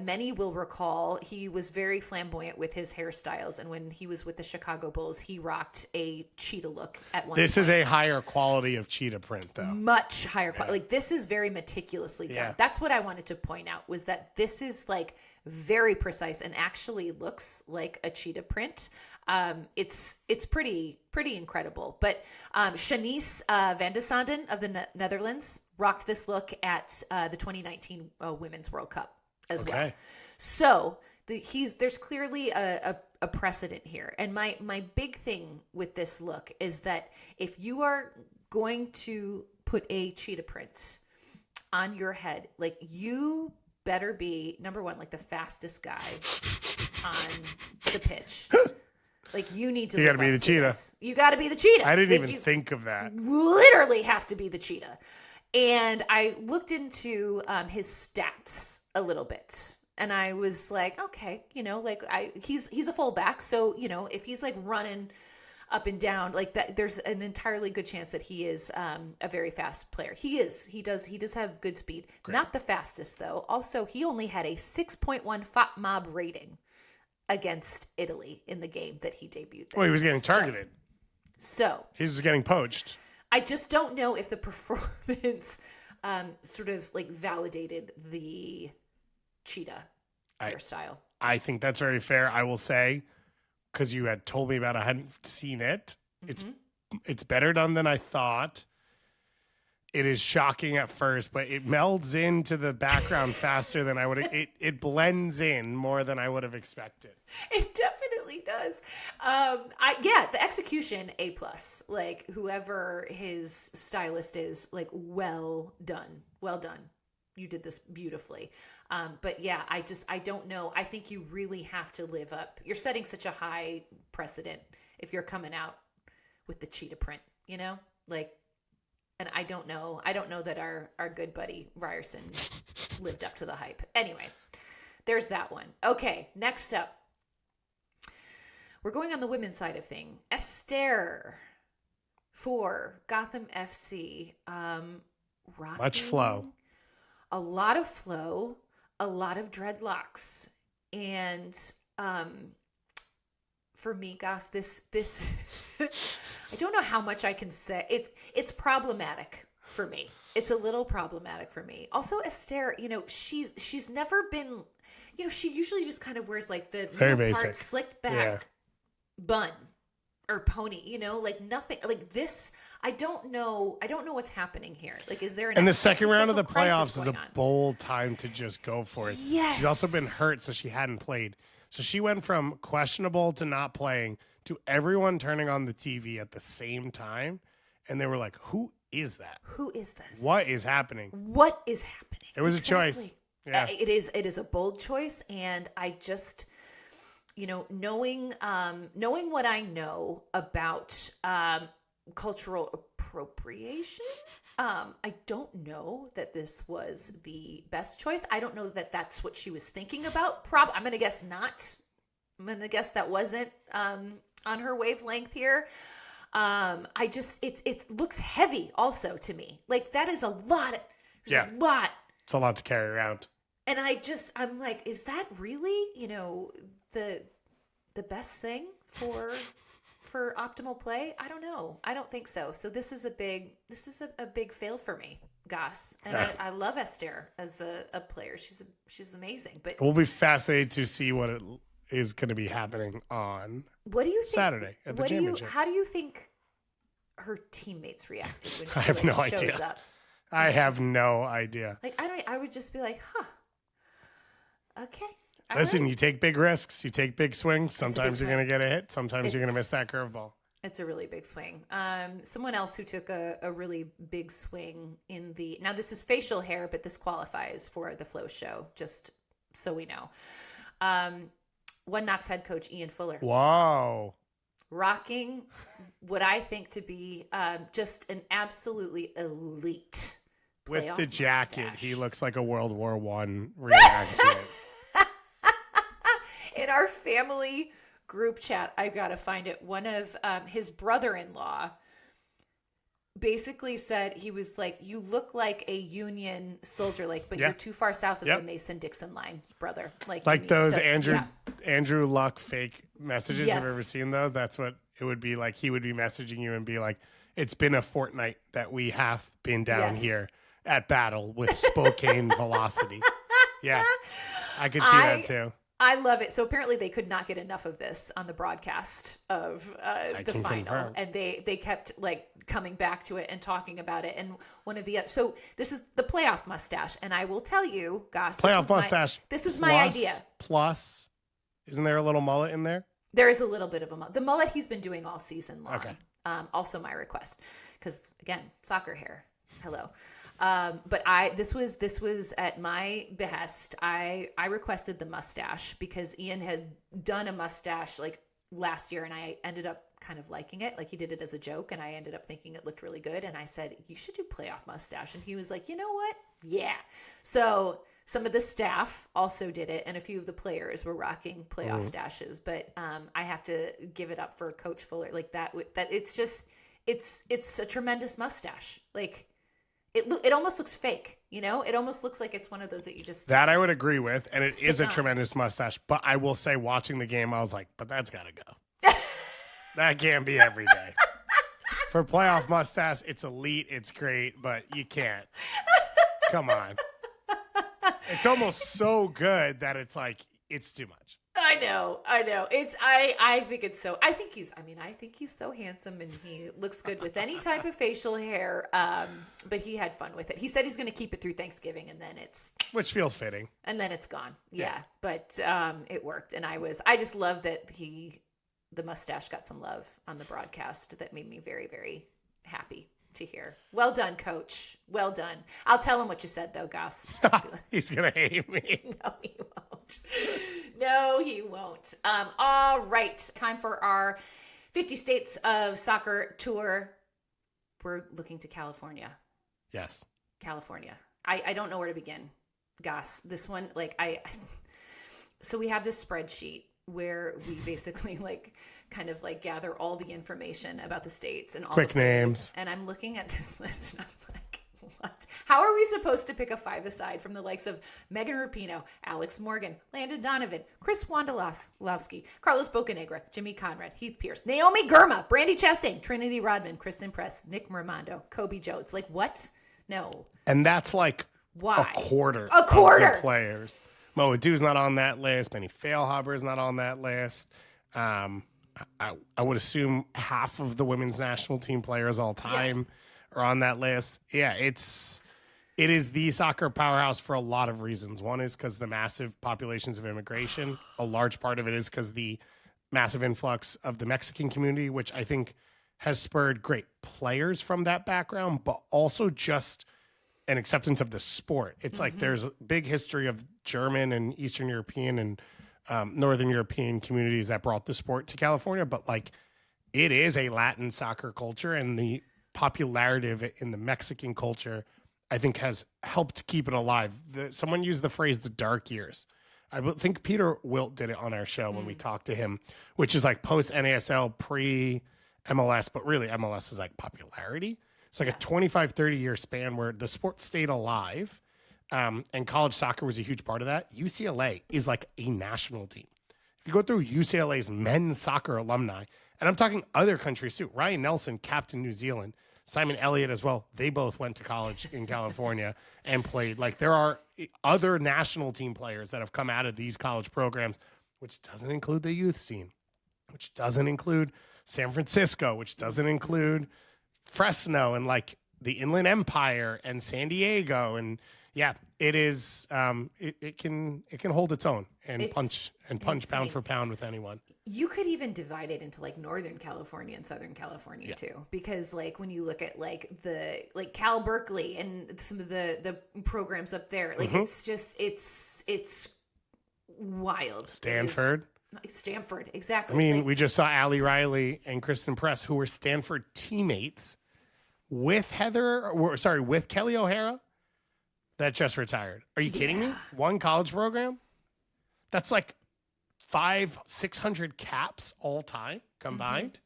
many will recall, he was very flamboyant with his hairstyles. And when he was with the Chicago Bulls, he rocked a cheetah look at one point. This is a higher quality of cheetah print, though. Much higher quality. Like, this is very meticulously done. Yeah. That's what I wanted to point out, was that this is like very precise and actually looks like a cheetah print. It's pretty incredible. But Shanice Van de Sanden of the Netherlands rocked this look at the 2019 Women's World Cup as well. So there's clearly a precedent here. And my big thing with this look is that if you are going to put a cheetah print on your head, like, you better be, number one, like the fastest guy on the pitch. Like, you need to. You got to be the cheetah. You got to be the cheetah. I didn't even think of that. Literally have to be the cheetah. And I looked into his stats a little bit, and I was like, okay, he's a fullback, so if he's like running up and down like that, there's an entirely good chance that he is a very fast player. He does have good speed. Great. Not the fastest though. Also, he only had a 6.1 FOTMOB rating against Italy in the game that he debuted. Well, he was getting targeted. So he was getting poached. I just don't know if the performance sort of like validated the cheetah hairstyle. I think that's very fair. I will say, because you had told me about it, I hadn't seen it. Mm-hmm. It's better done than I thought. It is shocking at first, but it melds into the background faster than I would. It blends in more than I would have expected. It definitely does. The execution A+. Like, whoever his stylist is, like, well done. You did this beautifully. But yeah, I don't know. I think you really have to live up. You're setting such a high precedent if you're coming out with the cheetah print, like. And I don't know that our good buddy Ryerson lived up to the hype. Anyway, there's that one. Okay, next up. We're going on the women's side of thing. Esther for Gotham FC. Much flow. A lot of flow, a lot of dreadlocks. And for me, Goss, this I don't know how much I can say. It's problematic for me. It's a little problematic for me. Also, Esther, she's never been, she usually just kind of wears like the very middle part basic, slicked back bun or pony, like nothing like this. I don't know what's happening here. Like, is there an and the second round of the existential playoffs is crisis a going on? bold time to just go for it. Yes. She's also been hurt, so she hadn't played. So she went from questionable to not playing to everyone turning on the TV at the same time. And they were like, who is that? Who is this? What is happening? What is happening? It was a choice. Yeah. It is a bold choice. And I just, knowing what I know about cultural appropriation, I don't know that this was the best choice. I don't know that that's what she was thinking about. I'm going to guess not. I'm going to guess that wasn't on her wavelength here. It looks heavy also to me. Like, that is a lot. There's a lot. It's a lot to carry around. And I'm like, is that really, the best thing for optimal play? I don't know. I don't think so. So this is a big fail for me, Goss. And I love Esther as a player. She's amazing. But we'll be fascinated to see what it is going to be happening on Saturday at the championship. How do you think her teammates reacted when she I have no shows idea. up? I have no idea. Like, I would just be like, okay. Listen, you take big risks, you take big swings. Sometimes you're going to get a hit. Sometimes you're going to miss that curveball. It's a really big swing. Someone else who took a really big swing now this is facial hair, but this qualifies for the Flow show, just so we know. One Knox head coach Ian Fuller. Wow. Rocking what I think to be just an absolutely elite with the jacket. Mustache. He looks like a World War I reenactment. In our family group chat, I've got to find it. One of his brother-in-law basically said, he was like, you look like a Union soldier, but you're too far south of the Mason-Dixon line, brother. Like those Andrew Luck fake messages. Yes. Have you ever seen those? That's what it would be like. He would be messaging you and be like, it's been a fortnight that we have been down here at battle with Spokane Velocity. Yeah, I could see that too. I love it. So apparently they could not get enough of this on the broadcast of the final. Confirm. And they kept coming back to it and talking about it. And one of the so this is the playoff mustache. And I will tell you, Goss, playoff mustache. This was my idea. Plus, isn't there a little mullet in there? There is a little bit of a mullet. The mullet he's been doing all season long. Okay. Also my request. Because again, soccer hair. Hello. But this was at my behest. I requested the mustache because Ian had done a mustache last year, and I ended up kind of liking it. He did it as a joke, and I ended up thinking it looked really good. And I said, you should do playoff mustache. And he was like, you know what? Yeah. So some of the staff also did it, and a few of the players were rocking playoff stashes. But I have to give it up for Coach Fuller. That it's just it's a tremendous mustache. It almost looks fake, It almost looks like it's one of those that you just... That I would agree with, and it is a on. tremendous mustache. But I will say, watching the game, I was like, but that's got to go. That can't be every day. For playoff mustache, it's elite, it's great, but you can't. Come on. It's almost so good that it's too much. I know. I think it's so. I think he's so handsome, and he looks good with any type of facial hair. But he had fun with it. He said he's going to keep it through Thanksgiving, and then which feels fitting. And then it's gone. Yeah. But it worked, and I just love that the mustache got some love on the broadcast. That made me very, very happy to hear. Well done, Coach. Well done. I'll tell him what you said, though, Goss. He's gonna hate me. No, he won't. No, he won't. All right. Time for our 50 States of Soccer tour. We're looking to California. Yes. California. I don't know where to begin, Goss. This one, so we have this spreadsheet where we basically kind of gather all the information about the states and all quick the players. names. And I'm looking at this list and I'm like, what? How are we supposed to pick a five-a-side from the likes of Megan Rapinoe, Alex Morgan, Landon Donovan, Chris Wondolowski, Carlos Bocanegra, Jimmy Conrad, Heath Pierce, Naomi Girma, Brandy Chastain, Trinity Rodman, Kristen Press, Nick Mermando, Kobe Jones? What? No. And that's like Why? a quarter. A quarter of the players. Mo Adu's not on that list. Benny Failhaber's not on that list. I would assume half of the women's national team players all time are on that list. Yeah, it is the soccer powerhouse for a lot of reasons. One is because the massive populations of immigration. A large part of it is because the massive influx of the Mexican community, which I think has spurred great players from that background, but also just an acceptance of the sport. It's like there's a big history of German and Eastern European and Northern European communities that brought the sport to California, but like it is a Latin soccer culture, and the popularity of it in the Mexican culture, I think, has helped keep it alive. Someone used the phrase "the dark years." I think Peter Wilt did it on our show when we talked to him, which is like post NASL, pre MLS, but really MLS is like popularity. It's like a 25, 30-year span where the sport stayed alive. And college soccer was a huge part of that. UCLA is like a national team. If you go through UCLA's men's soccer alumni, and I'm talking other countries too, Ryan Nelson, captain New Zealand, Simon Elliott as well. They both went to college in California and played. Like there are other national team players that have come out of these college programs, which doesn't include the youth scene, which doesn't include San Francisco, which doesn't include Fresno and like the Inland Empire and San Diego. And yeah, it is. It can hold its own and punch insane. Pound for pound with anyone. You could even divide it into like Northern California and Southern California too, because like when you look at like Cal Berkeley and some of the programs up there, like it's just it's wild. Stanford, exactly. I mean, like, we just saw Allie Riley and Kristen Press, who were Stanford teammates with with Kelly O'Hara, that just retired. Are you kidding me? One college program? That's like 500-600 caps all time combined.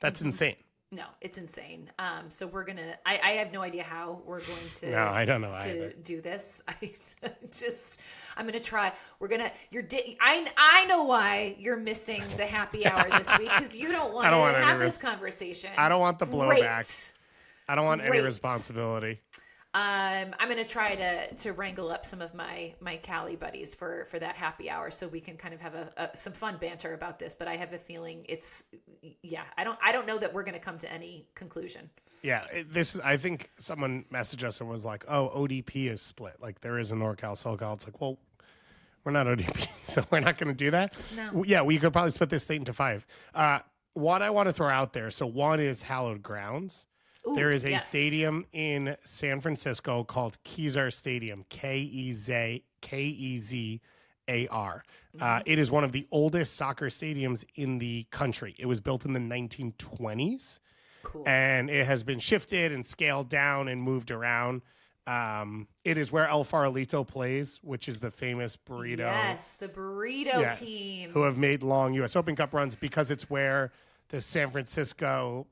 That's insane. No, it's insane. So we're gonna. I have no idea how we're going to. No, I don't know to either. do this. I'm gonna try. We're gonna. I know why you're missing the happy hour this week, because you don't want to have this conversation. I don't want the blowback. I don't want any Great. responsibility. I'm gonna try to wrangle up some of my Cali buddies for that happy hour, so we can kind of have some fun banter about this. But I have a feeling I don't know that we're gonna come to any conclusion. Yeah, I think someone messaged us and was like, "Oh, ODP is split. Like there is a NorCal, SoCal." It's like, well, we're not ODP, so we're not going to do that. No. Yeah, we could probably split this state into 5. What I want to throw out there. So one is hallowed grounds. Ooh, there is a yes. stadium in San Francisco called Kezar Stadium, Kezar. It is one of the oldest soccer stadiums in the country. It was built in the 1920s. Cool. And it has been shifted and scaled down and moved around. It is where El Farolito plays, which is the famous burrito. Yes, the burrito team. Who have made long U.S. Open Cup runs, because it's where the San Francisco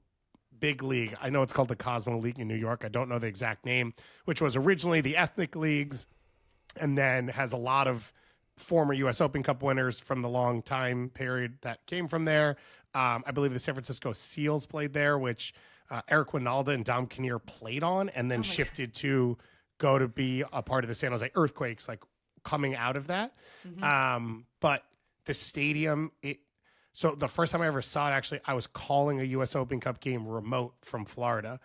big league, I know it's called the Cosmo League in New York, I don't know the exact name, which was originally the ethnic leagues, and then has a lot of former U.S. Open Cup winners from the long time period that came from there. I believe the San Francisco Seals played there, which Eric Winalda and Dom Kinnear played on, and then shifted to go to be a part of the San Jose Earthquakes, like coming out of that. But the stadium, so the first time I ever saw it, actually, I was calling a U.S. Open Cup game remote from Florida,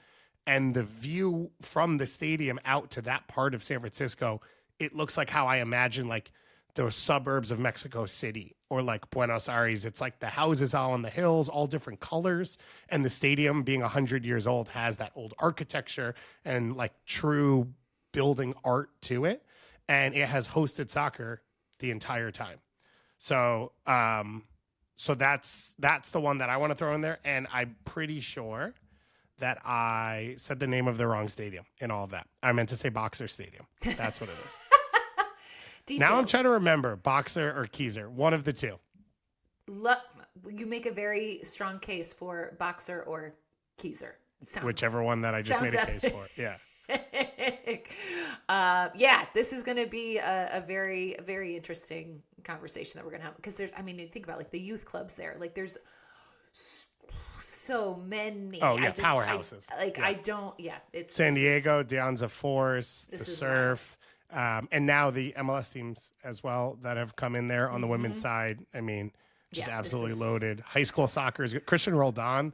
and the view from the stadium out to that part of San Francisco, it looks like how I imagine like the suburbs of Mexico City or like Buenos Aires. It's like the houses all on the hills, all different colors, and the stadium, being 100 years old, has that old architecture and like true building art to it, and it has hosted soccer the entire time. So so that's the one that I want to throw in there, and I'm pretty sure that I said the name of the wrong stadium in all of that. I meant to say Boxer Stadium. That's what it is. Now I'm trying to remember Boxer or Kezar, one of the two. You make a very strong case for Boxer or Kezar. Whichever one that I just made a case for. Yeah. This is going to be a very, very interesting conversation that we're going to have, because think about like the youth clubs there. Like there's so many. Oh, yeah, powerhouses. I don't, it's San Diego, De Anza Force, the is Surf, and now the MLS teams as well that have come in there on the women's side. I mean, just absolutely loaded. High school soccer is good. Christian Roldan,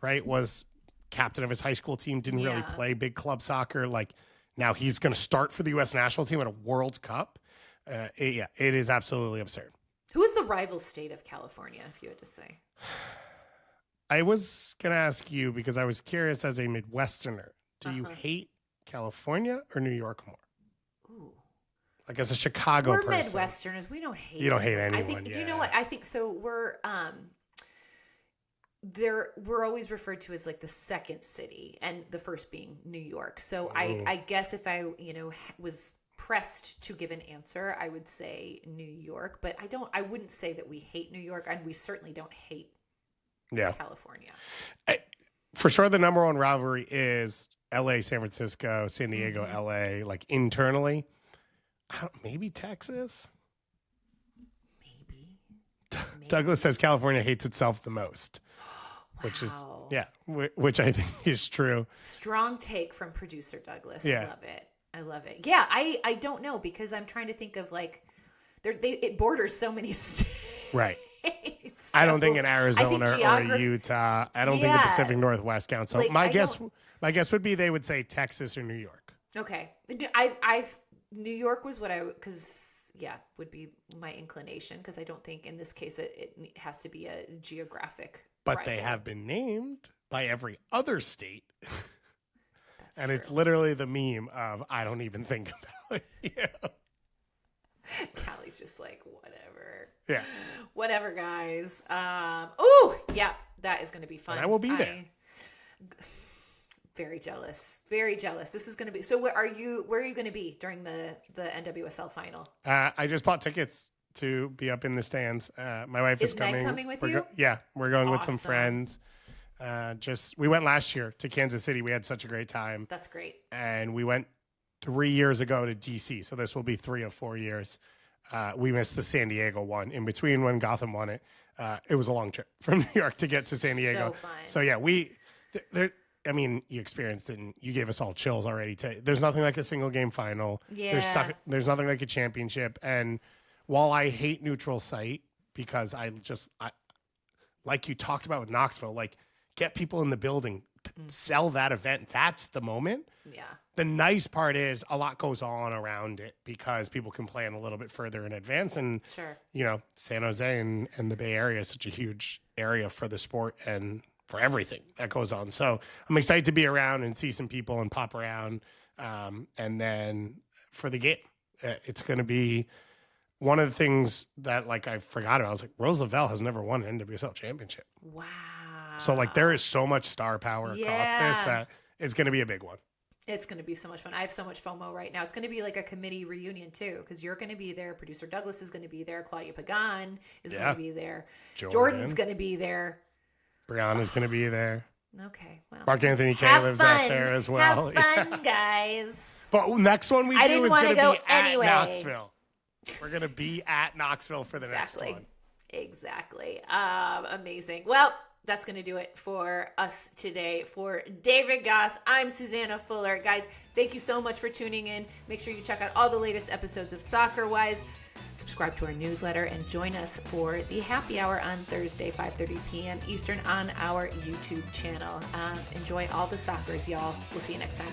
right, was captain of his high school team, didn't really play big club soccer. Like, now he's going to start for the U.S. national team at a World Cup. It is absolutely absurd. Who is the rival state of California, if you had to say? I was going to ask you because I was curious as a Midwesterner. Do you hate California or New York more? Ooh. Like as a Chicago We're person. Midwesterners. We don't hate You don't hate anyone. anyone. I think, do you know what? I think so. We're always referred to as like the second city and the first being New York. So I guess if I, was pressed to give an answer, I would say New York, but I wouldn't say that we hate New York, and we certainly don't hate California. For sure, the number one rivalry is LA, San Francisco, San Diego, LA, like internally. Maybe Texas? Maybe. Douglas says California hates itself the most, which is, which I think is true. Strong take from producer Douglas. Yeah. I love it. Yeah, I don't know, because I'm trying to think of like, it borders so many states. Right. So, I don't think in Arizona or Utah. I don't think the Yeah. Pacific Northwest counts. So Like, my guess would be they would say Texas or New York. Okay. New York was what would be my inclination, because I don't think in this case it has to be a geographic. But rival. they have been named by every other state. That's and true. it's literally the meme of I don't even think about it. Callie's just like, whatever. Yeah. Whatever, guys. That is going to be fun. And I will be there. Very jealous. Very jealous. This is going to be. So where are you going to be during the NWSL final? I just bought tickets to be up in the stands. My wife is coming. Meg coming with you? We're going with some Awesome. friends. We went last year to Kansas City. We had such a great time. That's great. And we went 3 years ago to DC. So this will be 3 of 4 years. We missed the San Diego one in between when Gotham won it. It was a long trip from New York to get to San Diego. So fun. So yeah, you experienced it and you gave us all chills already today. There's nothing like a single game final. Yeah. There's nothing like a championship. And while I hate neutral site because I like you talked about with Knoxville, like get people in the building, sell that event. That's the moment. Yeah. The nice part is a lot goes on around it because people can plan a little bit further in advance. And, Sure. San Jose and the Bay Area is such a huge area for the sport and for everything that goes on. So I'm excited to be around and see some people and pop around. And then for the game, it's going to be one of the things that I forgot about. I was like, Rose Lavelle has never won an NWSL championship. Wow. So there is so much star power across this that it's going to be a big one. It's going to be so much fun. I have so much FOMO right now. It's going to be like a committee reunion too, because you're going to be there. Producer Douglas is going to be there. Claudia Pagan is going to be there. Jordan's going to be there. Brianna's going to be there. Okay. Well, Mark Anthony Kay lives out there as well. Have fun, guys. But next one we do is going to be anyway. at Knoxville. We're going to be at Knoxville for the next one. Exactly. Amazing. Well, that's going to do it for us today. For David Goss, I'm Susannah Fuller. Guys, thank you so much for tuning in. Make sure you check out all the latest episodes of Soccer Wise. Subscribe to our newsletter and join us for the happy hour on Thursday, 5:30 p.m. Eastern on our YouTube channel. Enjoy all the soccers, y'all. We'll see you next time.